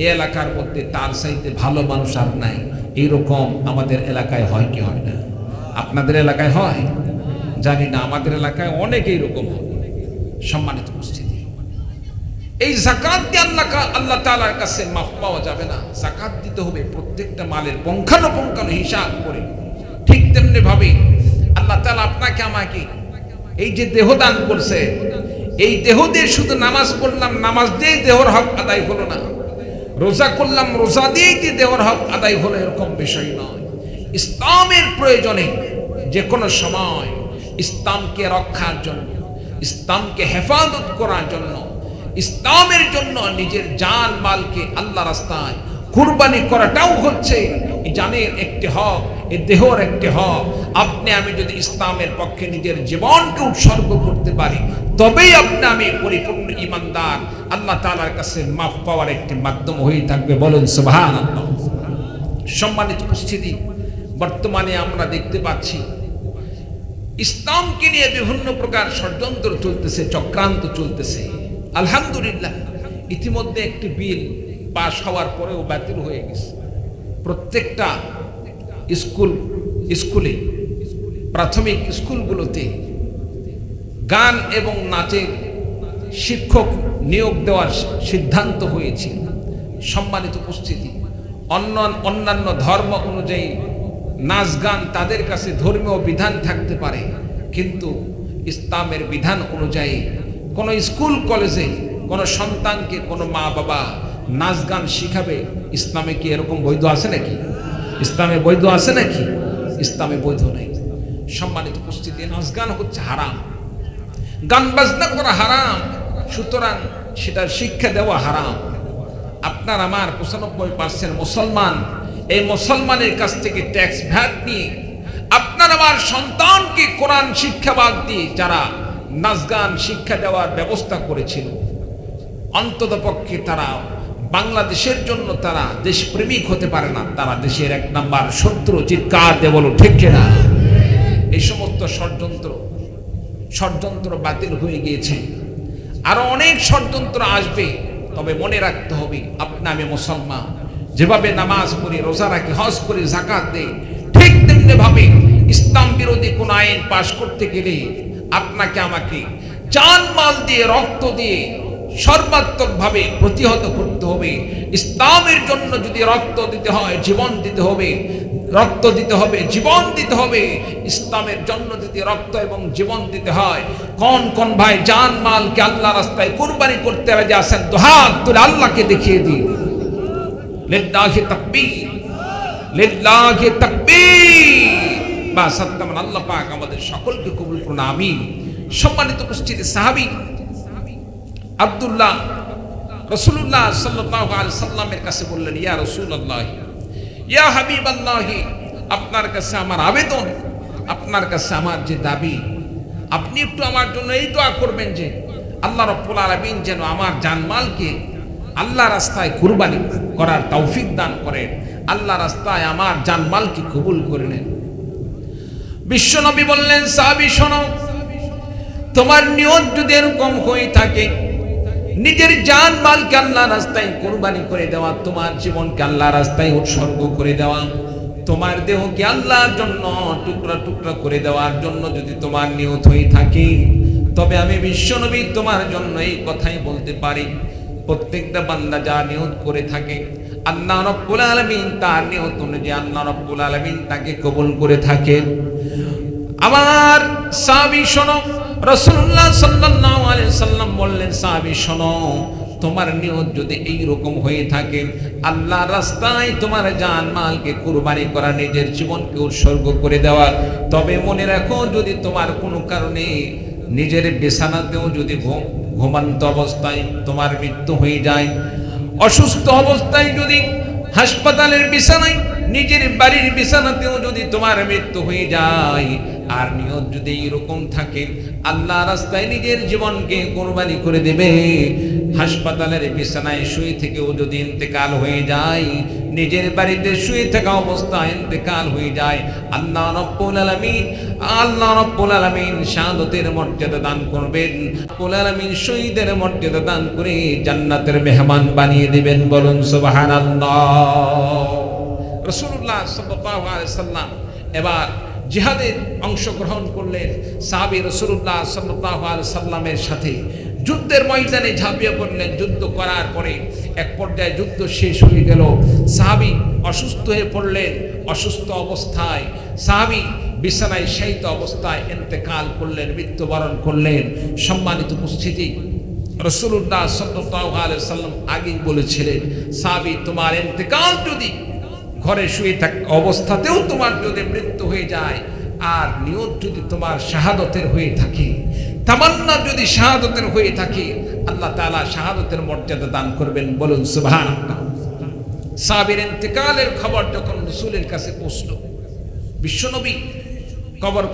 এই এলাকার মধ্যে তার চাইতে ভালো মানুষ আর নাই। এইরকম আমাদের এলাকায় হয় কি হয় না? আপনাদের এলাকায় হয় জানি না, আমাদের এলাকায় অনেক এইরকম হয়। সম্মানিত উপস্থিতি, এই যাকাত দিয়ে আল্লাহ তাআলার কাছে মাফ পাওয়া যাবে না। যাকাত দিতে হবে প্রত্যেকটা মালের পুঙ্খানুপুঙ্খানু হিসাব করে। ঠিক তেমনি ভাবে আল্লাহ তাআলা আপনাকে আমাকে এই যে দেহ দান করছে, এই দেহ দিয়ে শুধু নামাজ পড়লাম, নামাজ দিয়ে দেহর হক আদায় হলো না, রোজা করলাম, রোজা দিয়েই যে দেহর হক আদায় হলো, এরকম বিষয় নয়। ইসলামের প্রয়োজনে যে কোনো সময় ইসলামকে রক্ষার জন্য, ইসলামকে হেফাজত করার জন্য, ইসলামের জন্য নিজের জান মালকে আল্লাহ রাস্তায় কুরবানি করাটাও হচ্ছে এই জানের একটি হক, এই দেহর একটি হক। আপনি আমি যদি ইসলামের পক্ষে নিজের জীবনকে উৎসর্গ করতে পারি, তবেই আপনি আমি পরিপূর্ণ ঈমানদার, আল্লাহ তাআলার কাছে মাফ পাওয়ার একটি মাধ্যম হয়ে থাকবে। বলুন সুবহানাল্লাহ। সম্মানিত উপস্থিতি, বর্তমানে আমরা দেখতে পাচ্ছি ইসলামকে নিয়ে বিভিন্ন প্রকার ষড়যন্ত্র চলতেছে, চক্রান্ত চলতেছে। আলহামদুলিল্লাহ, ইতিমধ্যে একটি বিল পাশ হওয়ার পরেও বাতিল হয়ে গেছে। প্রত্যেকটা স্কুলে, প্রাথমিক স্কুলগুলোতে গান এবং নাচের শিক্ষক নিয়োগ দেওয়ার সিদ্ধান্ত হয়েছিল। সম্মানিত উপস্থিতি, অন্যান্য ধর্ম অনুযায়ী নাচ গান তাদের কাছে ধর্মীয় বিধান থাকতে পারে, কিন্তু ইসলামের বিধান অনুযায়ী কোন স্কুল কলেজে কোন সন্তানকে কোন মা বাবা নাচ গান শিখাবে, ইসলামে কি এরকম বৈধ আছে নাকি? ইসলামে বৈধ আছে নাকি? ইসলামে বৈধ নাই। সম্মানিত উপস্থিতি, নাচ গান হচ্ছে হারাম, গান বাজনা করা হারাম, সুতরাং সেটার শিক্ষা দেওয়া হারাম। আপনার আমার 95% মুসলমান, এই মুসলমানের কাছ থেকে ট্যাক্স ভ্যাট নিয়ে আপনার আমার সন্তানকে কোরআন শিক্ষা বাদ দিয়ে যারা নাচ গান শিক্ষা দেওয়ার ব্যবস্থা করেছিল, অন্তত পক্ষে তারা বাংলাদেশের জন্য তারা দেশপ্রেমিক হতে পারে না, তারা দেশের 1 নাম্বার শত্রু। চিৎকার দিয়ে বলো ঠিক কিনা? এই সমস্ত ষড়যন্ত্র বাতিল হয়ে গিয়েছে। আরো অনেক ষড়যন্ত্র আসবে, তবে মনে রাখতে হবে আপনি আমি মুসলমান, যেভাবে নামাজ পড়ি, রোজা রাখি, হজ করি, যাকাত দেই, ঠিক তেমনি ভাবে ইসলাম বিরোধী কোন আইন পাশ করতে গেলে আপনাকে আমাকে জান মাল দিয়ে, রক্ত দিয়ে সর্বাত্মকভাবে প্রতিহত করতে হবে। ইসলামের জন্য যদি রক্ত দিতে হয়, জীবন দিতে হবে, রক্ত দিতে হবে, জীবন দিতে হবে। ইসলামের জন্য যদি রক্ত এবং জীবন দিতে হয়, কোন কোন ভাই জান মালকে আল্লাহ রাস্তায় কুরবানি করতে রাজি আছেন? দুহাত তুলে আল্লাহকে দেখিয়ে দিন। লিল্লাহি তাকবীর, লিল্লাহি তাকবীর। বা সাত্তামান। আল্লাহ পাক আমাদের সকলকে কবুল করুন, আমিন। সম্মানিত উপস্থিতি, সাহাবী আব্দুল্লাহ রাসূলুল্লাহ সাল্লাল্লাহু আলাইহি সাল্লামের কাছে বললেন, ইয়া রাসূলুল্লাহ, ইয়া হাবিবাল্লাহ, আপনার কাছে আমার আবেদন, আপনার কাছে আমার যে দাবি, আপনি একটু আমার জন্য এই দোয়া করবেন যে আল্লাহ রাব্বুল আলামিন যেন আমার জানমালকে আল্লাহ রাস্তায় কুরবানি করার তৌফিক দান করেন, আল্লাহ রাস্তায় আমার জানমালকে কবুল করে নেন। বিশ্বনবী বললেন, সাহাবী শোনো, তোমার নিয়ত যদি এরকম হয়ে থাকে, নিজের জান মালকে আল্লাহ রাস্তায় কুরবানি করে দেওয়া, তোমার জীবনকে আল্লাহ রাস্তায় উৎসর্গ করে দেওয়া, তোমার দেহকে আল্লাহর জন্য টুকরা টুকরা করে দেওয়ার জন্য যদি তোমার নিয়ত হয়ে থাকে, তবে আমি বিশ্বনবী তোমার জন্য এই কথাই বলতে পারি, প্রত্যেকটা বান্দা যা নিয়ত করে থাকে আল্লাহ রাব্বুল আলামিন তার নিয়ত অনুযায়ী আল্লাহ রাব্বুল আলামিন তাকে কবুল করে থাকেন। আমার সাহাবী শোনো, রাসূলুল্লাহ সাল্লাল্লাহু আলাইহি সাল্লাম বললেন, সাহাবী শোনো, তোমার নিয়ত যদি এই রকম হয়ে থাকে আল্লাহ রাস্তায় তোমার জান মালকে কুরবানি করা, নিজের জীবনকে উৎসর্গ করে দেওয়া, তবে মনে রাখো যদি তোমার কোনো কারণে নিজের বিছানাতেও যদি ঘুমন্ত অবস্থায় তোমার মৃত্যু হয়ে যায়, অসুস্থ অবস্থায় যদি হাসপাতালের বিছানায়, নিজের বাড়ির বিছানাতেও যদি তোমার মৃত্যু হয়ে যায়, আর নিয়ত যদি এরকম থাকে আল্লাহ রাস্তায় নিজের জীবনকে কুরবানি করে দেবে, হাসপাতালের বিছানায় শুয়ে থেকেও যদি ইন্তেকাল হয়ে যায়, নিজের বাড়িতে শুয়ে থাকা অবস্থায় ইন্তেকাল হয়ে যায়, আল্লাহ রাব্বুল আলামিন শাহাদাতের মর্যাদা দান করবেন, রাব্বুল আলামিন শহীদের মর্যাদা দান করে জান্নাতের মেহমান বানিয়ে দিবেন। বলুন সুবহানাল্লাহ। রাসূলুল্লাহ সাল্লাল্লাহু আলাইহি সাল্লাম এবার জিহাদে অংশগ্রহণ করলেন। সাহাবী রাসূলুল্লাহ সাল্লাল্লাহু আলাইহি সাল্লামের সাথে যুদ্ধের ময়দানে ঝাঁপিয়ে পড়লেন। যুদ্ধ করার পরে এক পর্যায়ে যুদ্ধ শেষ হয়ে গেল, সাহাবী অসুস্থ হয়ে পড়লেন। অসুস্থ অবস্থায় সাহাবী বিছানায় শায়িত অবস্থায় ইন্তেকাল করলেন, মৃত্যুবরণ করলেন। সম্মানিত উপস্থিতি, রাসূলুল্লাহ সাল্লাল্লাহু আলাইহি সাল্লাম আগেই বলেছিলেন, সাহাবী তোমার ইন্তেকাল যদি ঘরে শুয়ে থাকা অবস্থাতেও তোমার যদি মৃত্যু হয়ে যায়, আর নিয়ত যদি তোমার শাহাদতের হয়ে থাকে, তামান্না যদি শাহাদাতের হয়ে থাকে, আল্লাহ তাআলা শাহাদাতের মর্যাদা দান করবেন। বলুন সুবহানাল্লাহ। সাহাবীর ইন্তেকালের খবর যখন রাসূলের কাছে পৌঁছলো, বিশ্বনবী কবর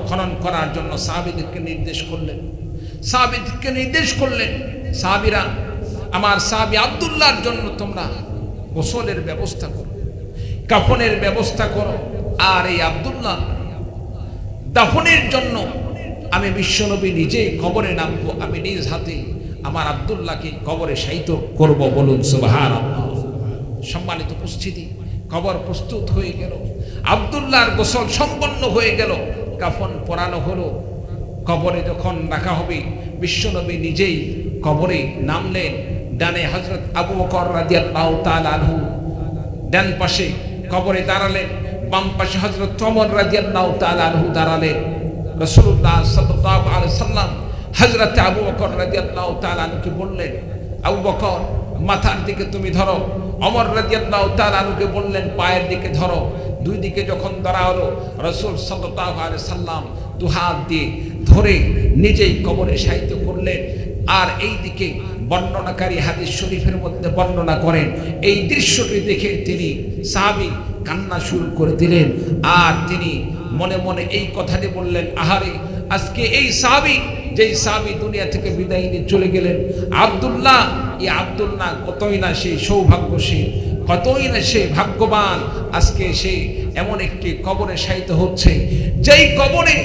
খনন করার জন্য সাহাবীদেরকে নির্দেশ করলেন। সাহাবীরা, আমার সাহাবী আব্দুল্লাহর জন্য তোমরা গোসলের ব্যবস্থা করো, কাফনের ব্যবস্থা করো, আর এই আব্দুল্লাহ দাফনের জন্য আমি বিশ্বনবী নিজেই কবরে নামবো, আমি নিজ হাতে আমার আব্দুল্লাহকে কবরে শায়িত করব। বলুন সুবহানাল্লাহ। সম্মানিত উপস্থিতি, কবর প্রস্তুত হয়ে গেল, আব্দুল্লাহর গোসল সম্পন্ন হয়ে গেল, কাফন পরানো হলো। কবরে যখন রাখা হবে, বিশ্বনবী নিজেই কবরে নামলেন। ডানে হযরত আবু বকর রাদিয়াল্লাহু তাআলা আনহু ডান পাশে কবরে দাঁড়ালেন, বাম পাশে হযরত ওমর রাদিয়াল্লাহু তাআলা আনহু দাঁড়ালেন। রাসূলুল্লাহ সাল্লাল্লাহু আলাইহি সাল্লাম হযরত আবু বকর রাদিয়াল্লাহু তাআলা আনহুকে বললেন, আবু বকর মাথার দিকে তুমি ধরো। ওমর রাদিয়াল্লাহু তাআলা আনহুকে বললেন, পায়ের দিকে ধরো। দুই দিকে যখন ধরা হলো, রাসূল সাল্লাল্লাহু আলাইহি সাল্লাম দুহাত দিয়ে ধরে নিজেই কবরে শায়িত করলেন। আর এই দিকে বর্ণনাকারী হাদিস শরীফের মধ্যে বর্ণনা করেন, এই দৃশ্যটি দেখে তিনি সাহাবী কান্না শুরু করে দিলেন। আর তিনি মনে মনে এই কথাটি বললেন, আহারে আজকে এই সাহাবী, যেই সাহাবী দুনিয়া থেকে বিদায় নিয়ে চলে গেলেন, আব্দুল্লাহ, এই আব্দুল্লাহ কতই না সে সৌভাগ্যশীল, কতই না সে ভাগ্যবান। আজকে সে এমন একটি কবরে শায়িত হচ্ছে, যেই কবরে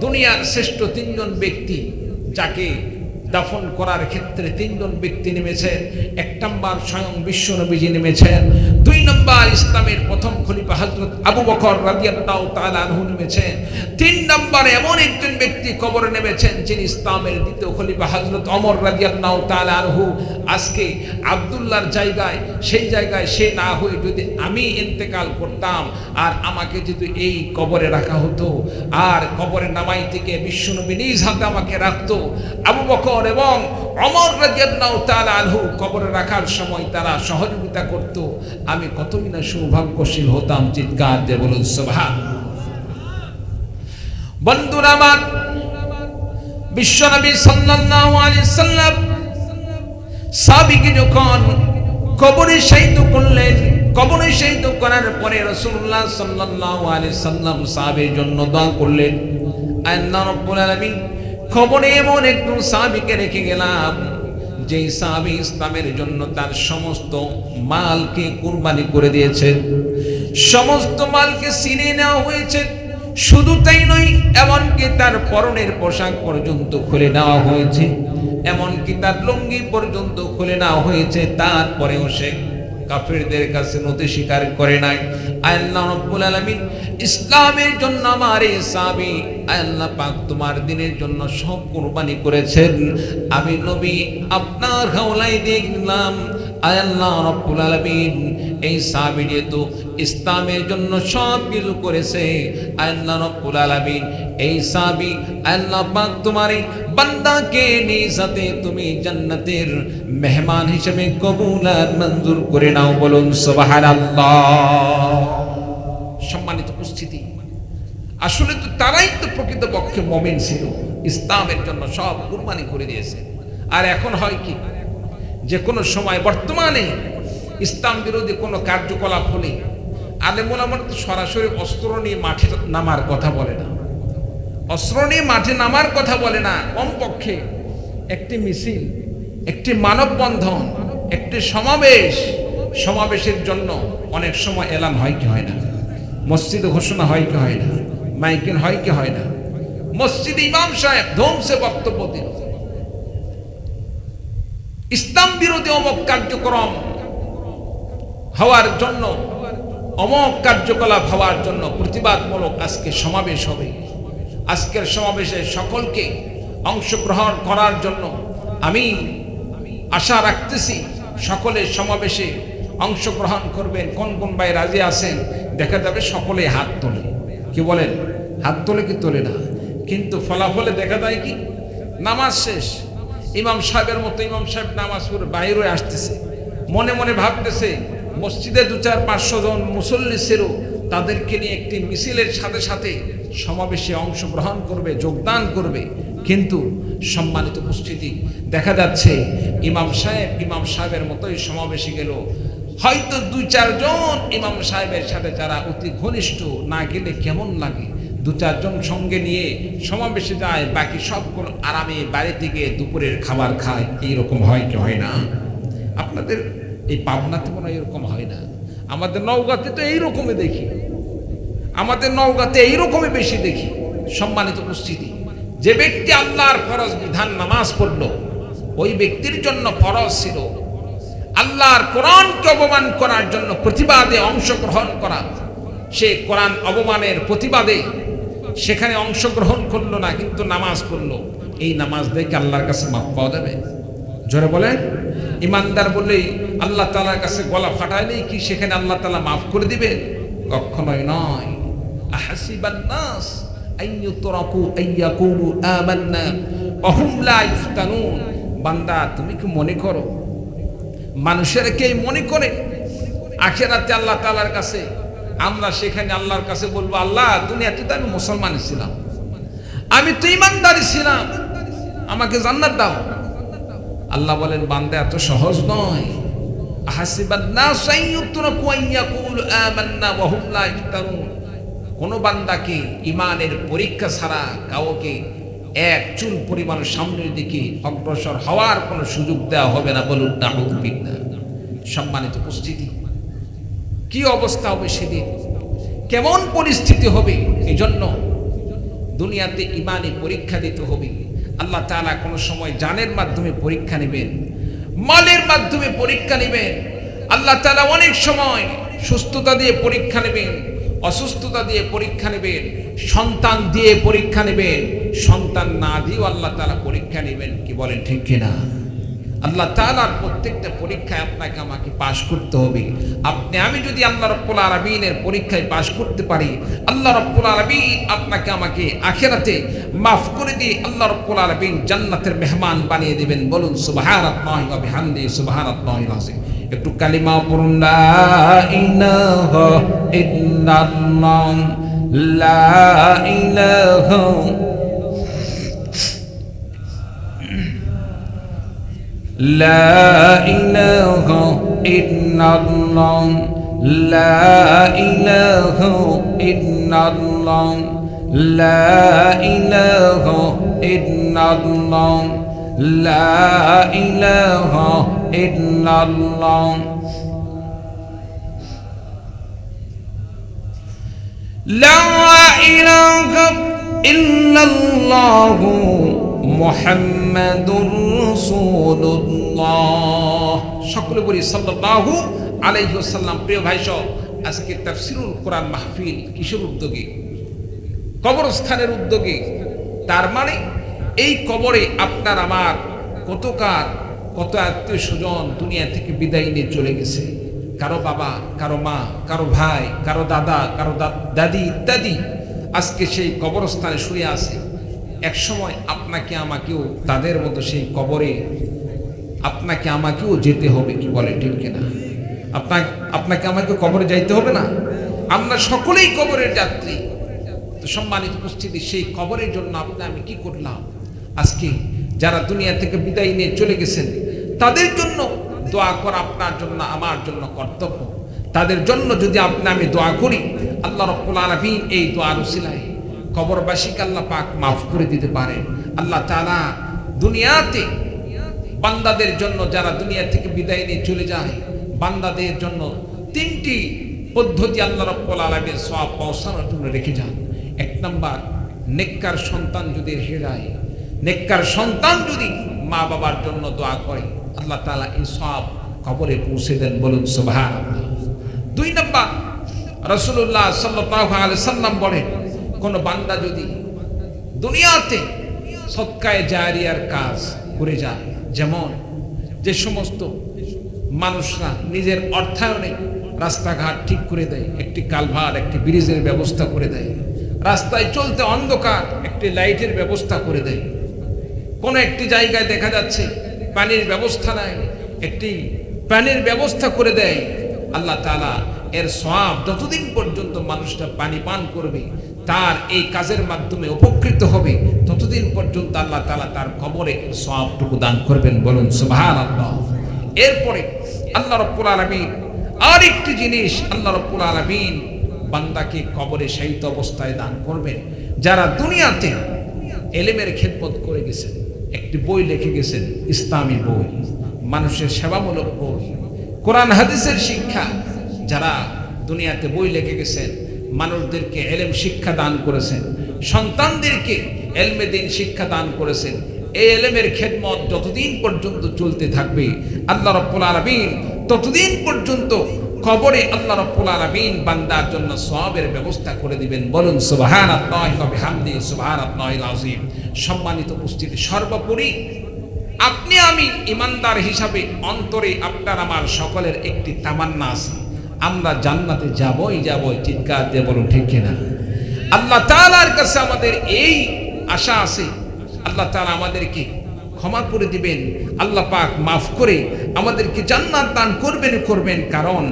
দুনিয়ার শ্রেষ্ঠ তিনজন ব্যক্তি, যাকে দাফন করার ক্ষেত্রে তিনজন ব্যক্তি নেমেছেন। এক নম্বর স্বয়ং বিশ্বনবীজি নেমেছেন, দুই নম্বর ইসলামের প্রথম খলিফা হযরত আবু বকর রাদিয়াল্লাহু তাআলা আনহু নেমেছেন, তিন নম্বরে এমন একজন ব্যক্তি কবরে নেমেছেন যিনি ইসলামের দ্বিতীয় খলিফা হযরত ওমর রাদিয়াল্লাহু তাআলা আনহু। আজকে আব্দুল্লাহর জায়গায়, সেই জায়গায় সে না হয়ে যদি আমি ইন্তেকাল করতাম আর আমাকে যদি এই কবরে রাখা হতো, আর কবরে নামাই থেকে বিশ্বনবী নিজ হাতে আমাকে রাখতো, আবু বকর এবং ওমর রাদিয়াল্লাহু তাআলা আনহু কবরে রাখার সময় তারা সহযোগিতা করত, আমি কতই না সৌভাগ্যশীল হতাম। চিৎকার দিয়ে বলুন সুবহানাল্লাহ। বন্ধুরা আমার, বিশ্বনবী সাল্লাল্লাহু আলাইহি সাল্লাম সাহাবীকে যখন কবরে শায়িত করলেন, কবরে শায়িত করার পরে রাসূলুল্লাহ সাল্লাল্লাহু আলাইহি সাল্লাম সাহাবীর জন্য দোয়া করলেন, আল্লাহ রাব্বুল আলামিন কবরে এমন একজন সাহাবীকে রেখে গেলাম, যেই সাহাবী ইসলামের জন্য তার সমস্ত মালকে কুরবানি করে দিয়েছেন, সমস্ত মালকে ছিনিয়ে নেওয়া হয়েছে। শুধু তাই নয়, এমনকি তার পরনের পোশাক পর্যন্ত খুলে নেওয়া হয়েছে, এমনকি তার লুঙ্গি পর্যন্ত খুলে নেওয়া হয়েছে। তারপরেও সে কাফেরদের কাছে নতি স্বীকার করে নাই। আল্লাহ রাব্বুল আলামিন ইসলামের জন্য আমার এই সাহাবী, আল্লাহ পাক তোমার দ্বীনের জন্য সব কুরবানি করেছেন, আমি নবী আপনার হাওলায় দিয়ে গেলাম। আল্লাহ রাব্বুল আলামিন এই সাহাবী যেহেতু ইসলামের জন্য সব কিছু করেছে, আল্লাহ রাব্বুল আলামিন এই সাহাবী, আল্লাহ পাক তোমার এই বান্দাকে নিজ হাতে তুমি জান্নাতের মেহমান হিসেবে কবুল আর মঞ্জুর করে নাও। বলুন সুবহানাল্লাহ। সম্মানিত উপস্থিতি, আসলে তো তারাই তো প্রকৃতপক্ষে মুমিন ছিল, ইসলামের জন্য সব কুরবানি করে দিয়েছে। আর এখন হয় কি, যে কোনো সময় বর্তমানে ইসলাম বিরোধী কোনো কার্যকলাপ হলে আলেম ওলামারা তো সরাসরি অস্ত্র নিয়ে মাঠে নামার কথা বলে না, অস্ত্র নিয়ে মাঠে নামার কথা বলে না। কমপক্ষে একটি মিছিল, একটি মানববন্ধন, একটি সমাবেশের জন্য অনেক সময় এলান হয় কি হয় না, মসজিদে ঘোষণা হয় কি হয় না, মাইকিং হয় কি হয় না, মসজিদে ইমাম সাহেব ধমসে বক্তব্য দিল, ইসলাম বিরোধী অমক কার্যক্রম হওয়ার জন্য, অমক কার্যকলাপ হওয়ার জন্য প্রতিবাদমূলক আজকে সমাবেশ হবে। আজকের সমাবেশে সকলকে অংশগ্রহণ করার জন্য আমি আশা রাখতেছি, সকলে সমাবেশে অংশগ্রহণ করবেন। কোন কোন ভাই রাজি আছেন? দেখা যাবে সকলে হাত তোলে। কি বলেন? হাত তোলে কি তোলে না? কিন্তু ফলাফলে দেখা যায় কি, নামাজ শেষ, ইমাম সাহেবের মতো ইমাম সাহেব নামাজ পড়ে বাইরে আসতেছে, মনে মনে ভাবতেছে মসজিদে 200-500 জন মুসল্লি ছিল, তাদেরকে নিয়ে একটি মিছিলের সাথে সাথে সমাবেশে অংশগ্রহণ করবে, যোগদান করবে। কিন্তু সম্মানিত উপস্থিতি, দেখা যাচ্ছে ইমাম সাহেবের মতোই সমাবেশে গেল, হয়তো 2-4 জন ইমাম সাহেবের সাথে যারা অতি ঘনিষ্ঠ, না গেলে কেমন লাগে, 2-4 জন সঙ্গে নিয়ে সমাবেশে যায়, বাকি সবগুলো আরামে বাড়িতে গিয়ে দুপুরের খাবার খায়। এইরকম হয় কি হয় না? আপনাদের এই পাবনাতে মনে হয় এরকম হয় না, আমাদের নওগাঁতে তো এইরকমই দেখি, আমাদের নওগাঁতে এইরকমই বেশি দেখি। সম্মানিত উপস্থিতি, যে ব্যক্তি আল্লাহর ফরজ বিধান নামাজ পড়ল, ওই ব্যক্তির জন্য ফরজ ছিল আল্লাহর কোরআনকে অপমান করার জন্য প্রতিবাদে অংশগ্রহণ করা। সে কোরআন অপমানের প্রতিবাদে সেখানে অংশগ্রহণ করলো না, কিন্তু নামাজ পড়লো। এই নামাজ দেখে আল্লাহর কাছে মাফ পাওয়া যাবে? জোরে বলেন। ইমানদার বলেই আল্লাহ তাআলার কাছে গলা ফাটাইলেই কি সেখানে আল্লাহ তাআলা মাফ করে দিবেন? কখনোই নয়। আহাসিবান নাস আইয়ুতরাকু আইয়াকুলু আমান্না ওয়া হুম লা ইফতানুন। বান্দা, তুমি কি মনে করো মানুষেরা কে মনে করে আখিরাতে আল্লাহ তাআলার কাছে আমরা সেখানে আল্লাহর কাছে বলবো, আল্লাহ দুনিয়াতে তো আমি মুসলমান ছিলাম, আমি তো ইমানদারি ছিলাম, আমাকে জান্নাত দাও। আল্লাহ বলেন, বান্দা এত সহজ নয়। আহাসিবান নাস আইয়ুতরাকু আইয়াকুলু আমান্না ওয়া হুম লা ইফতানুন। কোন বান্দাকে ইমানের পরীক্ষা ছাড়া কাউকে এক চুল পরিমাণ সামনের দিকে অগ্রসর হওয়ার কোনো সুযোগ দেওয়া হবে না। বলুন নাউযুবিল্লাহ। সম্মানিত উপস্থিতি, কি অবস্থা হবে সেদিন, কেমন পরিস্থিতি হবে? এই জন্য দুনিয়াতে ইমানি পরীক্ষা দিতে হবে। আল্লাহ তাআলা কোনো সময় জানের মাধ্যমে পরীক্ষা নেবেন, মালের মাধ্যমে পরীক্ষা নেবেন। আল্লাহ তাআলা অনেক সময় সুস্থতা দিয়ে পরীক্ষা নেবেন, অসুস্থতা দিয়ে পরীক্ষা নেবেন, সন্তান দিয়ে পরীক্ষা নেবেন, সন্তান না দিয়েও আল্লাহ তাআলা পরীক্ষা নেবেন। কি বলেন ঠিক কিনা? আল্লাহ তাআলার প্রত্যেকটা পরীক্ষায় আপনাকে আমাকে পাশ করতে হবে। আমি যদি আল্লাহ রাব্বুল আলামিনের পরীক্ষায় পাশ করতে পারি, আল্লাহ রাব্বুল আলামিন আপনাকে আমাকে আখিরাতে মাফ করে দিয়ে আল্লাহ রাব্বুল আলামিন জান্নাতের মেহমান বানিয়ে দিবেন। বলুন সুবহানাল্লাহি ওয়া বিহামদিহি সুবহানাল্লাহিল আযীম। একটু কালিমা পড়ুন, লা ইলাহা ইল্লাল্লাহ, লা ইলাহা لا إله إلا الله، لا إله إلا الله، لا إله إلا الله، لا إله إلا الله، لا إله إلا الله মুহাম্মাদুর রাসূলুল্লাহ। সকলে বলি সাল্লাল্লাহু আলাইহি ওয়াসাল্লাম। প্রিয় ভাই সব, আজকে তাফসীরুল কোরআন মাহফিল কিসের উদ্যোগে? কবরস্থানের উদ্যোগে। তার মানে এই কবরে আপনার আমার কত আত্মীয় স্বজন দুনিয়া থেকে বিদায় নিয়ে চলে গেছে। কারো বাবা, কারো মা, কারো ভাই, কারো দাদা, কারো দাদি ইত্যাদি আজকে সেই কবরস্থানে শুয়ে আছে। এক সময় আপনাকে আমাকেও তাদের মতো সেই কবরে আপনাকে আমাকেও যেতে হবে। কি বলে ঠিক কিনা? আপনাকে আমাকে কবরে যাইতে হবে না? আমরা সকলেই কবরের যাত্রী। তো সম্মানিত উপস্থিতি, সেই কবরের জন্য আমি কি করলাম? আজকে যারা দুনিয়া থেকে বিদায় নিয়ে চলে গেছেন তাদের জন্য দোয়া করা আপনার জন্য আমার জন্য কর্তব্য। তাদের জন্য যদি আমি দোয়া করি, আল্লাহ রাব্বুল আলামিন এই দোয়ার উসিলায় কবরবাসীকে আল্লাহ পাক মাফ করে দিতে পারেন। আল্লাহ তাআলা দুনিয়াতে বান্দাদের জন্য, যারা দুনিয়া থেকে বিদায় নিয়ে চলে যায়, বান্দাদের জন্য 3টি পদ্ধতি আল্লাহ রাব্বুল আলামিন সওয়াব পৌঁছানোর জন্য রেখে যান। 1 নাম্বার, নেককার সন্তান যদি রেখে যায়, নেককার সন্তান যদি মা বাবার জন্য দোয়া করে, আল্লাহ তাআলা এই সওয়াব কবরে পৌঁছে দেন। বলুন সুবহানাল্লাহ। 2 নাম্বার, রাসূলুল্লাহ সাল্লাল্লাহু আলাইহি সাল্লাম বলেন, কোন বান্দা যদি দুনিয়াতে সদকায়ে জারিয়ার কাজ করে যায়, যেমন যে সমস্ত মানুষরা নিজের অর্থায়নে রাস্তাঘাট ঠিক করে দেয়, একটি কালভার্ট, একটি ব্রিজের ব্যবস্থা করে দেয়, রাস্তায় চলতে অন্ধকার একটি লাইটের ব্যবস্থা করে দেয়, কোন একটি জায়গায় দেখা যাচ্ছে পানির ব্যবস্থা নাই, একটি পানির ব্যবস্থা করে দেয়, আল্লাহ তাআলা এর সওয়াব যতদিন পর্যন্ত মানুষটা পানি পান করবে তার এই কাজের মাধ্যমে উপকৃত হবে, ততদিন পর্যন্ত আল্লাহ তাআলা তার কবরে সওয়াবটুকু দান করবেন, বলুন সুবহানাল্লাহ। এরপরে আল্লাহ রাব্বুল আলামিন আরেকটি জিনিস আল্লাহ রাব্বুল আলামিন বান্দাকে কবরে শায়িত অবস্থায় দান করবেন। যারা দুনিয়াতে এলেমের খেদমত করে গেছেন, একটি বই লিখে গেছেন, ইসলামী বই, মানুষের সেবামূলক বই, কোরআন হাদিসের শিক্ষা, যারা দুনিয়াতে বই লিখে গেছেন, মানুষদেরকে এলেম শিক্ষা দান করেছেন, সন্তানদেরকে এলমে দিন শিক্ষা দান করেছেন, এই এলেমের খেদমত যতদিন পর্যন্ত চলতে থাকবে আল্লাহ রাব্বুল আলামিন ততদিন পর্যন্ত কবরে আল্লাহ রাব্বুল আলামিন বান্দার জন্য সওয়াবের ব্যবস্থা করে দিবেন, বলুন সুবহানাল্লাহি ওয়া বিহামদিহি সুবহানাল্লাহিল আযীম। সম্মানিত উপস্থিতি, সর্বোপরি আপনি আমি ইমানদার হিসাবে অন্তরে আপনার আমার সকলের একটি তামান্না আছে, আমরা জান্নাতে যাবই, চিৎকার দিয়ে বলুন ঠিক কিনা? আল্লাহ তাআলার কাছে আমাদের এই আশা আছে, আল্লাহ তাআলা আমাদেরকে ক্ষমা করে দিবেন, আল্লাহ পাক মাফ করে আমাদেরকে জান্নাত দান করবেন। কারণ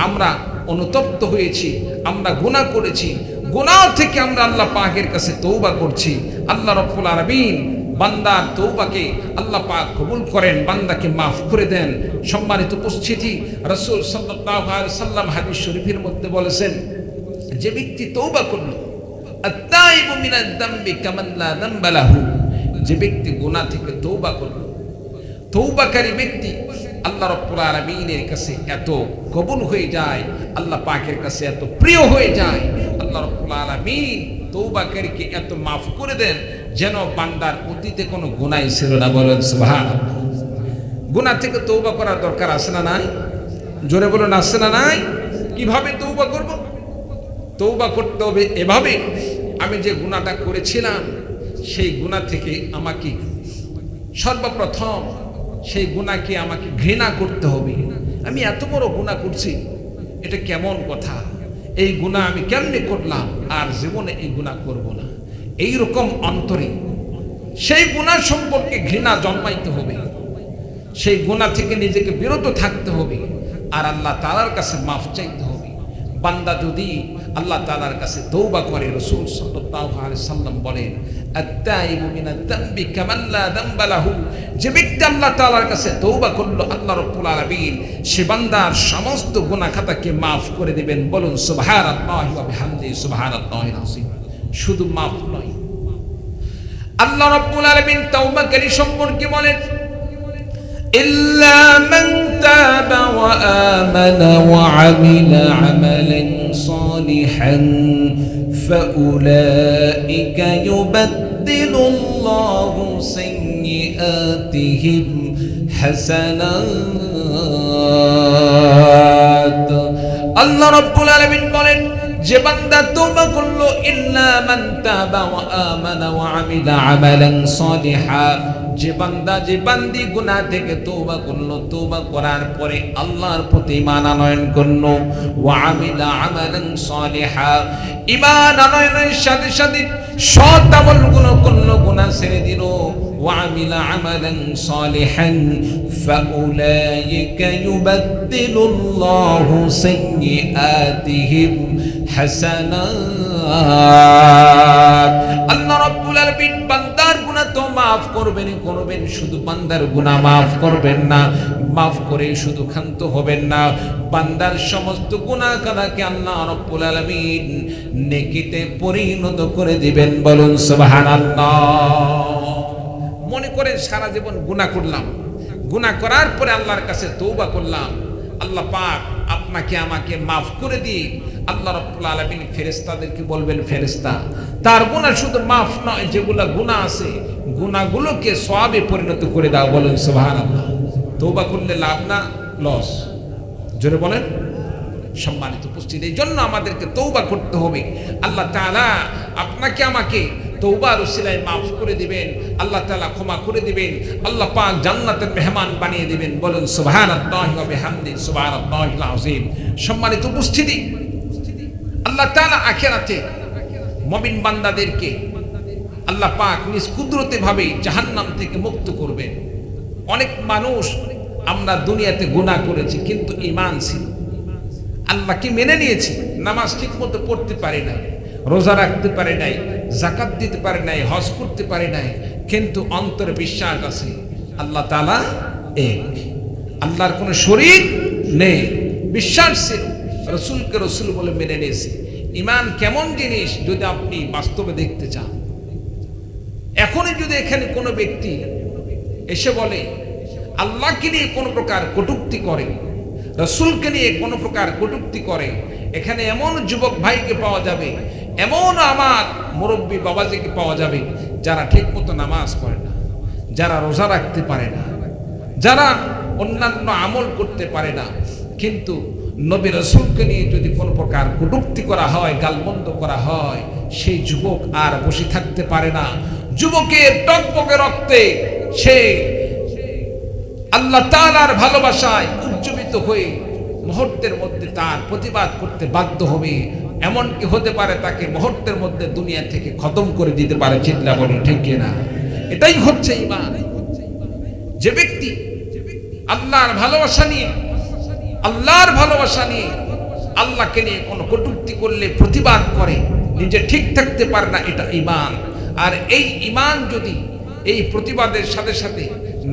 আমরা অনুতপ্ত হয়েছি, আমরা গুনাহ করেছি, গুনাহ থেকে আমরা আল্লাহ পাকের কাছে তওবা করছি। আল্লাহ রাব্বুল আলামিন বান্দার তওবাকে আল্লাহ পাক কবুল করেন, বান্দাকে মাফ করে দেন। সম্মানিত উপস্থিতি, রাসূল সাল্লাল্লাহু আলাইহি সাল্লাম হাদিস শরীফের মধ্যে বলেছেন, যে ব্যক্তি তওবা করলো, আত-তাইবু মিনাজ যামবি কামান লা যামবা লাহু, যে ব্যক্তি গুনাহ থেকে তওবা করলো, তওবাকারী ব্যক্তি আল্লাহ রাব্বুল আলামিনের কাছে এত কবুল হয়ে যায়, আল্লাহ পাকের কাছে এত প্রিয় হয়ে যায়, আল্লাহ রাব্বুল আলামিন তওবাকারীকে এত মাফ করে দেন যেন বান্দার অতীতে কোনো গুনাহ ছিল না, বলেন সুবহানাল্লাহ। গুনাহ থেকে তওবা করার দরকার আছে না নাই? জোরে বলুন, আছে না নাই? কিভাবে তওবা করব? তওবা করতে হবে এভাবে, আমি যে গুনাহটা করেছিলাম সেই গুনাহ থেকে আমাকে সর্বপ্রথম সেই গুনাহকে আমাকে ঘৃণা করতে হবে। আমি এত বড় গুনাহ করছি, এটা কেমন কথা, এই গুনাহ আমি কেমনে করলাম, আর জীবনে এই গুনাহ করব না। এই রকম অন্তরে সেই গুনাহ সম্পর্কে ঘৃণা জন্মাইতে হবে, সেই গুনাহ থেকে নিজেকে বিরত থাকতে হবে, আর আল্লাহ তাআলার কাছে মাফ চাইতে হবে। বান্দা যদি আল্লাহ তাআলার কাছে তওবা করে, রাসূল সাল্লাল্লাহু আলাইহি সাল্লাম বলেন, আত-তাইবু মিনাজ যামবি কামান লা যামবা লাহু, যে ব্যক্তি আল্লাহ তাআলার কাছে তওবা করলো, আল্লাহ রাব্বুল আলামিন সে বান্দার সমস্ত গুনাহ খাতাকে মাফ করে দিবেন, বলুন সুবহানাল্লাহি ওয়া বিহামদিহি সুবহানাল্লাহিল আযীম। শুধু মাফ নয়, আল্লাহ রাব্বুল আলামিন তওবাকারী সম্পর্কে বলেন, ইল্লা মান তাবা ওয়া আমানা ওয়া আমিলা আমালান সালিহান ফাউলাইকা ইউবাদদিলুল্লাহু সাইয়্যাতিহিম হাসানাত। আল্লাহ রাব্বুল আলামিন বলেন, যে বান্দা তওবা করলো, ইল্লা মান তাবা ওয়া আমানা ওয়া আমিলা আমালান সালিহা, যে বান্দা যে বান্দি গুনাহ থেকে তওবা করলো, তওবা করার পরে আল্লাহর প্রতি ঈমান আনয়ন করলো, ওয়া আমিলা আমালান সালিহা, ঈমান আনয়নের সাথে সাথে সৎ আমলগুলো করলো, গুনাহ ছেড়ে দিল, ওয়া আমিলা আমালান সালিহান ফাউলাইকা ইউবাদদিলুল্লাহু সাইয়্যাতিহিম হাসানাত। আল্লাহ রাব্বুল আলামিন বান্দার গুনাহ তো মাফ করবেন, শুধু বান্দার গুনাহ মাফ করবেন না, মাফ করে শুধু ক্ষান্ত হবেন না, বান্দার সমস্ত গুনাহ কাদাকে আল্লাহ রাব্বুল আলামিন নেকিতে পরিণত করে দিবেন, বলুন সুবহানাল্লাহ। মনে করেন সারা জীবন গুনাহ করলাম, গুনাহ করার পরে আল্লাহর কাছে তওবা করলাম, আল্লাহ পাক আপনাকে আমাকে মাফ করে দিয়ে আল্লাহ রাব্বুল আলামিন ফেরেশতাদেরকে বলবেন, ফেরেশতা তার গুনাহ শুধু মাফ নয়, যেগুলা গুনাহ আছে গুনাহগুলোকে সওয়াবে পরিণত করে দাও, বলেন সুবহানাল্লাহ। তওবা করলে লাভ না লস? জোরে বলেন। সম্মানিত উপস্থিতি, এই জন্য আমাদেরকে তওবা করতে হবে। আল্লাহ তাআলা আপনাকে আমাকে তওবার উসিলায় মাফ করে দিবেন, আল্লাহ তাআলা ক্ষমা করে দিবেন, আল্লাহ পাক জান্নাতের মেহমান বানিয়ে দিবেন, বলেন সুবহানাল্লাহি ওয়া বিহামদিহি সুবহানাল্লাহিল আযীম। সম্মানিত উপস্থিতি, আল্লাহ তাআলা আখিরাতে মুমিন বান্দাদেরকে আল্লাহ পাক নিজ কুদরতে ভাবে জাহান্নাম থেকে মুক্ত করবেন। অনেক মানুষ আমরা দুনিয়াতে গুনাহ করেছি কিন্তু ঈমান ছিল, আল্লাহকে মেনে নিয়েছি, নামাজ ঠিক মতো পড়তে পারি না, রোজা রাখতে পারে নাই, যাকাত দিতে পারে নাই, হজ করতে পারে নাই, কিন্তু অন্তরে বিশ্বাস আছে আল্লাহ তাআলা এক, আল্লাহর কোনো শরীক নেই, বিশ্বাস ছিল, রাসূলকে রাসূল বলে মেনে নিয়েছে। ঈমান কেমন জিনিস যদি আপনি বাস্তবে দেখতে চান, এখনই যদি এখানে কোনো ব্যক্তি এসে বলে আল্লাহকে নিয়ে কোনো প্রকার কটূক্তি করে, রাসূলকে নিয়ে কোনো প্রকার কটূক্তি করে, এখানে এমন যুবক ভাইকে পাওয়া যাবে, এমন আমার মুরব্বী বাবাজিকে পাওয়া যাবে যারা ঠিকমতো নামাজ পড়ে না, যারা রোজা রাখতে পারে না, যারা অন্যান্য আমল করতে পারে না, কিন্তু নবী রাসূলকে নিয়ে যদি কোনো প্রকার কটূক্তি করা হয়, গালমন্দ করা হয়, সেই যুবক আর বসে থাকতে পারে না। যুবকের টকবকে রক্তে সে আল্লাহ তাআলার ভালোবাসায় উজ্জীবিত হয়ে মুহূর্তের মধ্যে তার প্রতিবাদ করতে বাধ্য হবে, এমনকি হতে পারে তাকে মুহূর্তের মধ্যে দুনিয়া থেকে খতম করে দিতে পারে। চিল্লা বলুন ঠিক কিনা? এটাই হচ্ছে ঈমান। যে ব্যক্তি আল্লাহর ভালোবাসা নিয়ে আল্লাহকে নিয়ে কোনো কটূক্তি করলে প্রতিবাদ করে, নিজে ঠিক থাকতে পারে না, এটা ঈমান। আর এই ঈমান যদি এই প্রতিবাদের সাথে সাথে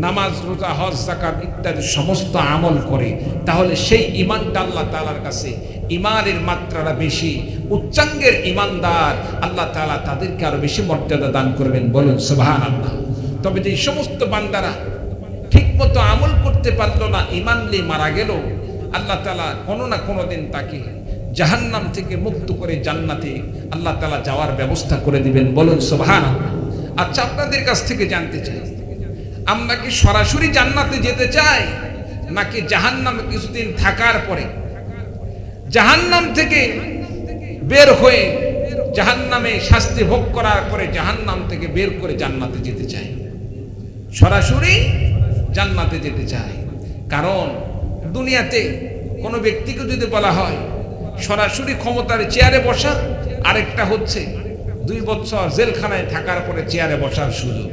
নামাজ, রোজা, হজ, যাকাত ইত্যাদি সমস্ত আমল করে, তাহলে সেই ঈমানটা আল্লাহ তাআলার কাছে ঈমানের মাত্রাটা বেশি। উচ্চাঙ্গের ঈমানদার আল্লাহ তাআলা তাদেরকে আরো বেশি মর্যাদা দান করবেন, বলুন সুবহানাল্লাহ। তবে যে সমস্ত বান্দারা ঠিকমতো আমল করতে পারলো না, ঈমান নিয়ে মারা গেল, আল্লাহ তাআলা কোনো না কোনো দিন তাকে জাহান্নাম থেকে মুক্ত করে জান্নাতে আল্লাহ তাআলা যাওয়ার ব্যবস্থা করে দিবেন, বলুন সুবহানাল্লাহ। আচ্ছা, আপনাদের কাছ থেকে জানতে চাই, আমরা কি সরাসরি জান্নাতে যেতে চাই, নাকি জাহান্নামে কিছুদিন থাকার পরে জাহান্নাম থেকে বের হয়ে জাহান্নামে শাস্তি ভোগ করার পরে জাহান্নাম থেকে বের করে জান্নাতে যেতে চাই? সরাসরি জান্নাতে যেতে চাই। কারণ দুনিয়াতে কোনো ব্যক্তিকে যদি বলা হয় সরাসরি ক্ষমতার চেয়ারে বসা, আরেকটা হচ্ছে 2 বছর জেলখানায় থাকার পরে চেয়ারে বসার সুযোগ।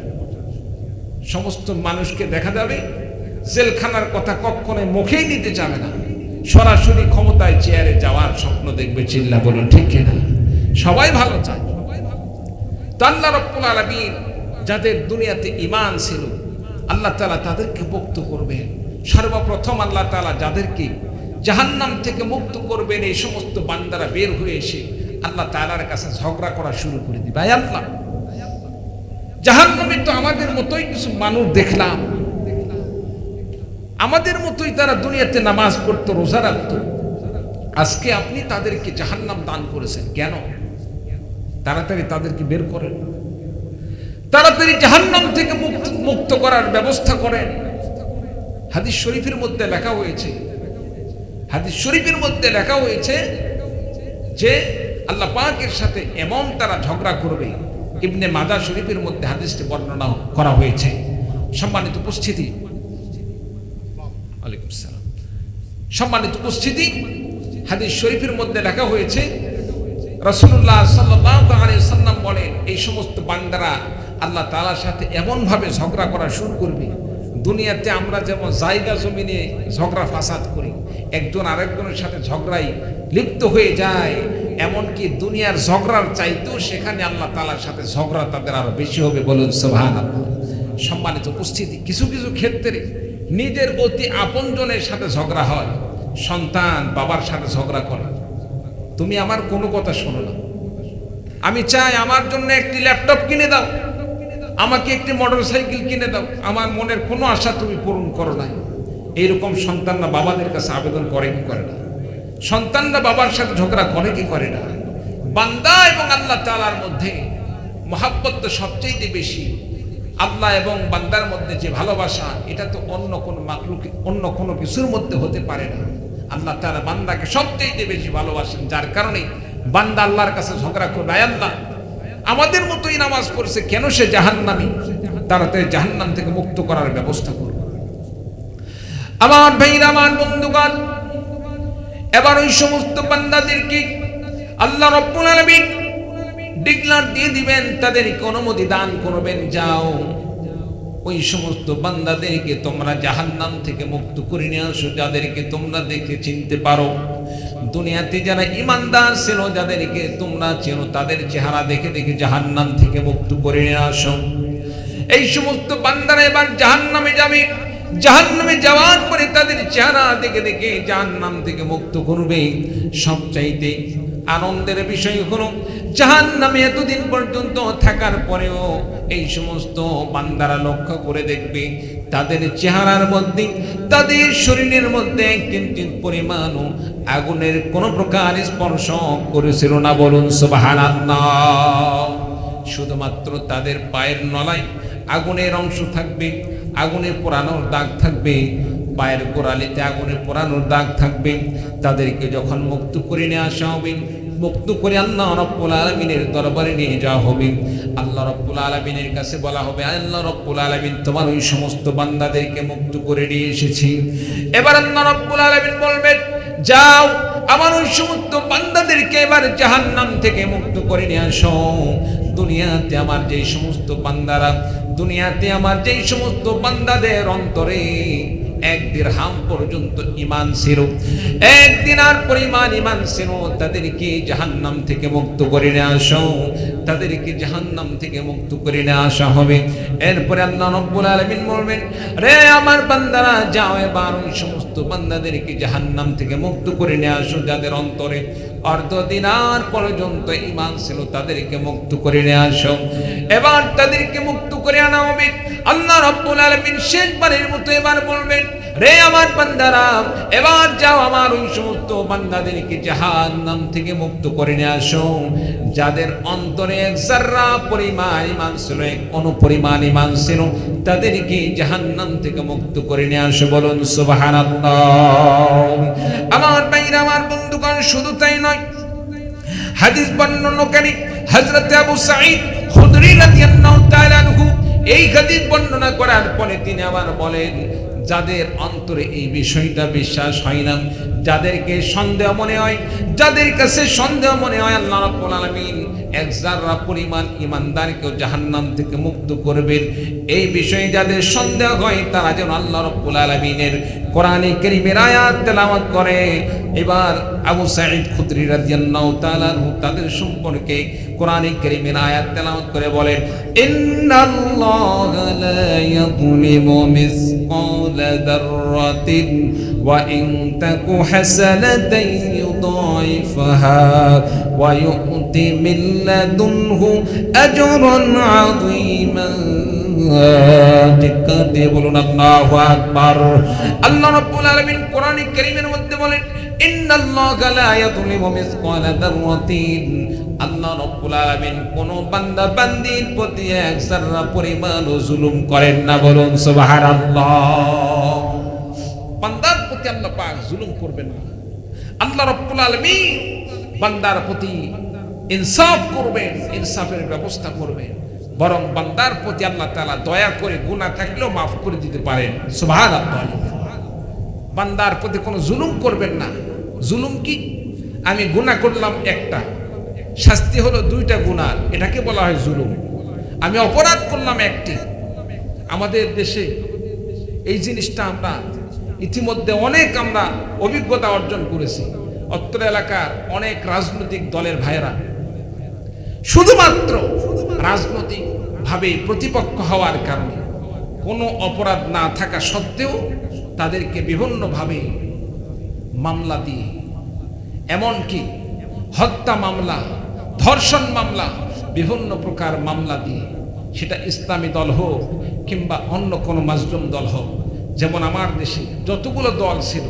সমস্ত মানুষকে দেখা যাবে জেলখানার কথা কখনোই মুখেই নিতে চাবে না, সরাসরি ক্ষমতায় চেয়ারে যাওয়ার স্বপ্ন দেখবে। চিল্লা বলুন ঠিক কিনা? সবাই ভালো চায়। তো আল্লাহ রাব্বুল আলামিন যাদের দুনিয়াতে ঈমান ছিল, আল্লাহ তাআলা তাদেরকে মুক্ত করবেন। সর্বপ্রথম আল্লাহ তাআলা যাদেরকে জাহান্নাম থেকে মুক্ত করবেন, এই সমস্ত বান্দারা বের হয়ে এসে আল্লাহ তাআলার কাছে ঝগড়া করা শুরু করে দিবে। আয় আল্লাহ, জাহান্নামে তো আমাদের মতোই কিছু মানুষ দেখলাম, আমাদের মতোই তারা দুনিয়াতে নামাজ পড়তো, রোজা রাখতো, আজকে আপনি তাদেরকে জাহান্নাম দান করেছেন কেন? তাড়াতাড়ি তাদেরকে বের করেন, তাড়াতাড়ি জাহান্নাম থেকে মুক্ত করার ব্যবস্থা করেন। হাদিস শরীফের মধ্যে লেখা হয়েছে, যে আল্লাহ পাকের সাথে এমন তারা ঝগড়া করবে। ইবনে মাজাহ শরীফের মধ্যে হাদিসটি বর্ণনা করা হয়েছে। সম্মানিত উপস্থিতি, ওয়ালাইকুম আসসালাম, সম্মানিত উপস্থিতি, হাদিস শরীফের মধ্যে লেখা হয়েছে রাসূলুল্লাহ সাল্লাল্লাহু আলাইহি ওয়াসাল্লাম বলেন, এই সমস্ত বান্দারা আল্লাহ তাআলার সাথে এমন ভাবে ঝগড়া করা শুরু করবে। দুনিয়াতে আমরা যেমন জায়গা জমি নিয়ে ঝগড়া ফাসাদ করি, একজন আরেকজনের সাথে ঝগড়ায় লিপ্ত হয়ে যায়, এমনকি দুনিয়ার ঝগড়ার চাইতেও সেখানে আল্লাহ তাআলার সাথে ঝগড়া তাদের আরো বেশি হবে, বলুন সুবহানাল্লাহ। সম্মানিত উপস্থিতি, কিছু কিছু ক্ষেত্রে নিজের অতি আপনজনের সাথে ঝগড়া হয়। সন্তান বাবার সাথে ঝগড়া করে, তুমি আমার কোনো কথা শোনো না, আমি চাই আমার জন্য একটি ল্যাপটপ কিনে দাও, আমাকে একটি মোটরসাইকেল কিনে দাও, আমার মনের কোনো আশা তুমি পূরণ করো না। এইরকম সন্তানরা বাবাদের কাছে আবেদন করে কি করে না? সন্তানরা বাবার সাথে ঝগড়া করে কি করে না? বান্দা এবং আল্লাহ তাআলার মধ্যে মহাব্বত তো সবচেয়ে বেশি। আল্লাহ এবং বান্দার মধ্যে যে ভালোবাসা, এটা তো অন্য কোনো মাখলুক, অন্য কোনো কিছুর মধ্যে হতে পারে না। আল্লাহ তাআলা বান্দাকে সবচেয়ে বেশি ভালোবাসেন, যার কারণে বান্দা আল্লাহর কাছে ঝগড়া করবে, আয় আল্লাহ, আমাদের মতোই নামাজ পড়ছে, কেন সে জাহান্নামী? তাড়াতাড়ি জাহান্নাম থেকে মুক্ত করার ব্যবস্থা করবে। আমার ভাইরা, আমার বন্ধুগণ, এবার ওই সমস্ত বান্দাদেরকে আল্লাহ রাব্বুল আলামিন ডিক্লার দিয়ে দিবেন, তাদেরকে অনুমতি দান করবেন, যাও ওই সমস্ত বান্দাদেরকে তোমরা জাহান্নাম থেকে মুক্ত করে নিয়ে আসো, যাদেরকে তোমরা দেখে চিনতে পারো, দুনিয়াতে যারা ইমানদার ছিল, যাদেরকে তোমরা চেনো, তাদের চেহারা দেখে দেখে জাহান্নাম থেকে মুক্ত করে নিয়ে আসো। এই সমস্ত বান্দারা এবার জাহান্নামে যাবে। জাহান্নামে যাওয়ার পরে তাদের চেহারা দেখে দেখে জাহান্নাম থেকে মুক্ত করবে। সবচাইতে আনন্দের বিষয় হলো, জাহান্নামে এতদিন পর্যন্ত থাকার পরেও এই সমস্ত বান্দারা লক্ষ্য করে দেখবে তাদের চেহারার মধ্যে, তাদের শরীরের মধ্যে কিঞ্চিৎ পরিমাণও আগুনের কোনো প্রকার স্পর্শ করেছিল না। বলুন সুবহানাল্লাহ। শুধুমাত্র তাদের পায়ের নলায় আগুনের অংশ থাকবে, আগুনে পোড়ানোর দাগ থাকবে, পায়ের গোড়ালিতে আগুনে পোড়ানোর দাগ থাকবে। তাদেরকে যখন মুক্ত করে নিয়ে আসা হবে, মুক্ত করে আল্লাহ রাব্বুল আলামিনের দরবারে নিয়ে যাওয়া হবে। আল্লাহ রাব্বুল আলামিনের কাছে বলা হবে, আল্লাহ রাব্বুল আলামিন তোমার ওই সমস্ত বান্দাদেরকে মুক্ত করে নিয়ে এসেছি। এবার আল্লাহ রাব্বুল আলামিন বলবেন, যাও আমার ওই সমস্ত বান্দাদেরকে এবার জাহান্নাম থেকে মুক্ত করে নিয়ে আসো। দুনিয়াতে আমার যেই সমস্ত বান্দারা, দুনিয়াতে আমার যেই সমস্ত বান্দাদের অন্তরে এক দিরহাম পর্যন্ত ঈমান ছিল, এক দিনার পরিমাণ ঈমান ছিল, তাদেরকে জাহান্নাম থেকে মুক্ত করে নিয়ে আসো। তাদেরকে জাহান্নাম থেকে মুক্ত করে নিয়ে আসা হবে। এরপরে আল্লাহ রাব্বুল আলামিন বলবেন, রে আমার বান্দারা, যাও এবার ওই সমস্ত বান্দাদেরকে জাহান্নাম থেকে মুক্ত করে নিয়ে আসো যাদের অন্তরে অর্ধ দিনার পর্যন্ত ঈমান ছিল, তাদেরকে মুক্ত করে নিয়ে আসো। এবার তাদেরকে মুক্ত করে আনা হবে। আল্লাহ রাব্বুল আলামিন শেষবারের মতো এবার বলবেন, রে আমার বান্দারা, এবার যাও আমার ওই সমস্ত বান্দাদেরকে জাহান্নাম থেকে মুক্ত করে নিয়ে আসো যাদের অন্তরে এক যাররা পরিমাণ ঈমান ছিল, এক অণু পরিমাণ ঈমান ছিল, তাদেরকে জাহান্নাম থেকে মুক্ত করে নিয়ে আসো। বলুন সুবহানাল্লাহ। আমার ভাইরা, আমার বন্ধুগণ, শুধু তাই নয়, হাদিস বর্ণনাকারী হযরত আবু সাঈদ খুদরি রাদিয়াল্লাহু তাআলা আনহু এই হাদিস বর্ণনা করার পরে তিনি আবার বলেন, যাদের অন্তরে এই বিষয়টা বিশ্বাস হয় না, যাদেরকে সন্দেহ মনে হয়, যাদের কাছে সন্দেহ মনে হয় আল্লাহ রাব্বুল আলামিন এক যাররা পরিমাণ ঈমানদারকেও জাহান্নাম থেকে মুক্ত করবেন, এই বিষয়ে যাদের সন্দেহ হয় তারা যেন আল্লাহ রাব্বুল আলামিনের কোরআনে কারীমের আয়াত তেলাওয়াত করে। এবার আবু সাঈদ খুদরি রাদিয়াল্লাহু তাআলা আনহু তাদের সম্পর্কে কোরআনে কারীমের আয়াত তেলাওয়াত করে বলেন, ইন্নাল্লাহা লা ইয়াযলিমু মিসকালা যাররাতিন ওয়া ইন তাকু হাসানাতান ইউদাইফাহা ওয়া ইউতি মিন লাদুনহু আজরান আযীমা। চিৎকার দিয়ে বলুন আল্লাহু আকবার। আল্লাহ রাব্বুল আলামিন কোরআনে কারীমের মধ্যে বলেন, ইন্নাল্লাহা লা ইয়াযলিমু মিসকালা যাররাতিন, আল্লাহ রাব্বুল আলামিন কোন বান্দা বান্দির প্রতি এক যাররা পরিমাণও জুলুম করেন না। বলুন সুবহানাল্লাহ। বান্দার প্রতি আল্লাহ পাক জুলুম করবেন না। আল্লাহ রাব্বুল আলামিন বান্দার প্রতি ইনসাফ করবেন, ইনসাফের ব্যবস্থা করবেন। বরং বান্দার প্রতি আল্লাহ তাআলা দয়া করে গুনাহ থাকলেও মাফ করে দিতে পারেন। সুবহানাল্লাহ। বান্দার প্রতি কোনো জুলুম করবেন না। জুলুম কি? আমি গুনাহ করলাম একটা, শাস্তি হলো দুইটা গুনাহ, এটাকে বলা হয় জুলুম। আমি অপরাধ করলাম একটি। আমাদের দেশে এই জিনিসটা আমরা ইতিমধ্যে অনেক আমরা অভিজ্ঞতা অর্জন করেছি। অত্র এলাকার অনেক রাজনৈতিক দলের ভাইয়েরা শুধুমাত্র রাজনৈতিক ভাবে প্রতিপক্ষ হওয়ার কারণে কোনো অপরাধ না থাকা সত্ত্বেও তাদেরকে বিভিন্নভাবে মামলা দিয়ে, এমনকি হত্যা মামলা, ধর্ষণ মামলা, বিভিন্ন প্রকার মামলা দিয়ে, সেটা ইসলামী দল হোক কিংবা অন্য কোনো মাজলুম দল হোক। যেমন আমার দেশে যতগুলো দল ছিল,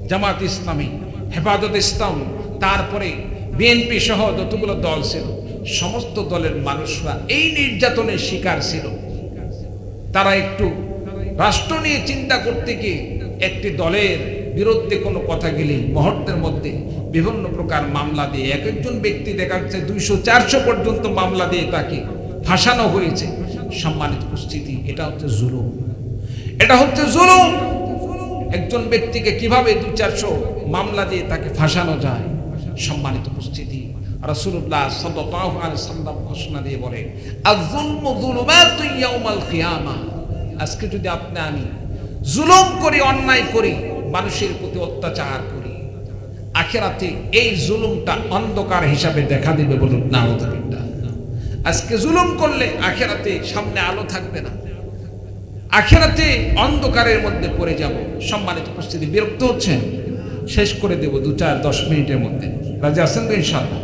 জামাত ইসলামী, হেফাজত ইসলাম, তারপরে বিএনপি সহ যতগুলো দল ছিল, সমস্ত দলের মানুষরা এই নির্যাতনের শিকার ছিল। তারা একটু রাষ্ট্র নিয়ে চিন্তা করতে গিয়ে একটি দলের বিরুদ্ধে কোনো কথা গেলে মুহূর্তের মধ্যে বিভিন্ন প্রকার মামলা দিয়ে, এক একজন ব্যক্তি দেখা যাচ্ছে 200-400 পর্যন্ত মামলা দিয়ে তাকে ফাঁসানো হয়েছে। সম্মানিত উপস্থিতি, এটা হচ্ছে জুলুম। এটা হচ্ছে জুলুম। একজন ব্যক্তিকে কিভাবে 200-400 মামলা দিয়ে তাকে ফাঁসানো যায়। সম্মানিত উপস্থিতি, রাসূলুল্লাহ সাল্লাল্লাহু আলাইহি ওয়াসাল্লাম ঘোষণা দিয়ে বলেন, আয-যুলমু যুলুমাতুন ইয়াউমাল কিয়ামাহ। আজকে যদি আমি জুলুম করি, অন্যায় করি, মানুষের প্রতি অত্যাচার করি, আখিরাতে এই জুলুমটা অন্ধকার হিসাবে দেখা দিবে, বলুন নাউযুবিল্লাহ। আজকে জুলুম করলে আখিরাতে সামনে আলো থাকবে না, আখিরাতে অন্ধকারের মধ্যে পড়ে যাব। সম্মানিত উপস্থিতি, বিরক্ত হচ্ছেন? শেষ করে দেব 2-10 মিনিটের মধ্যে। রাজি আছেন তো ইনশাআল্লাহ?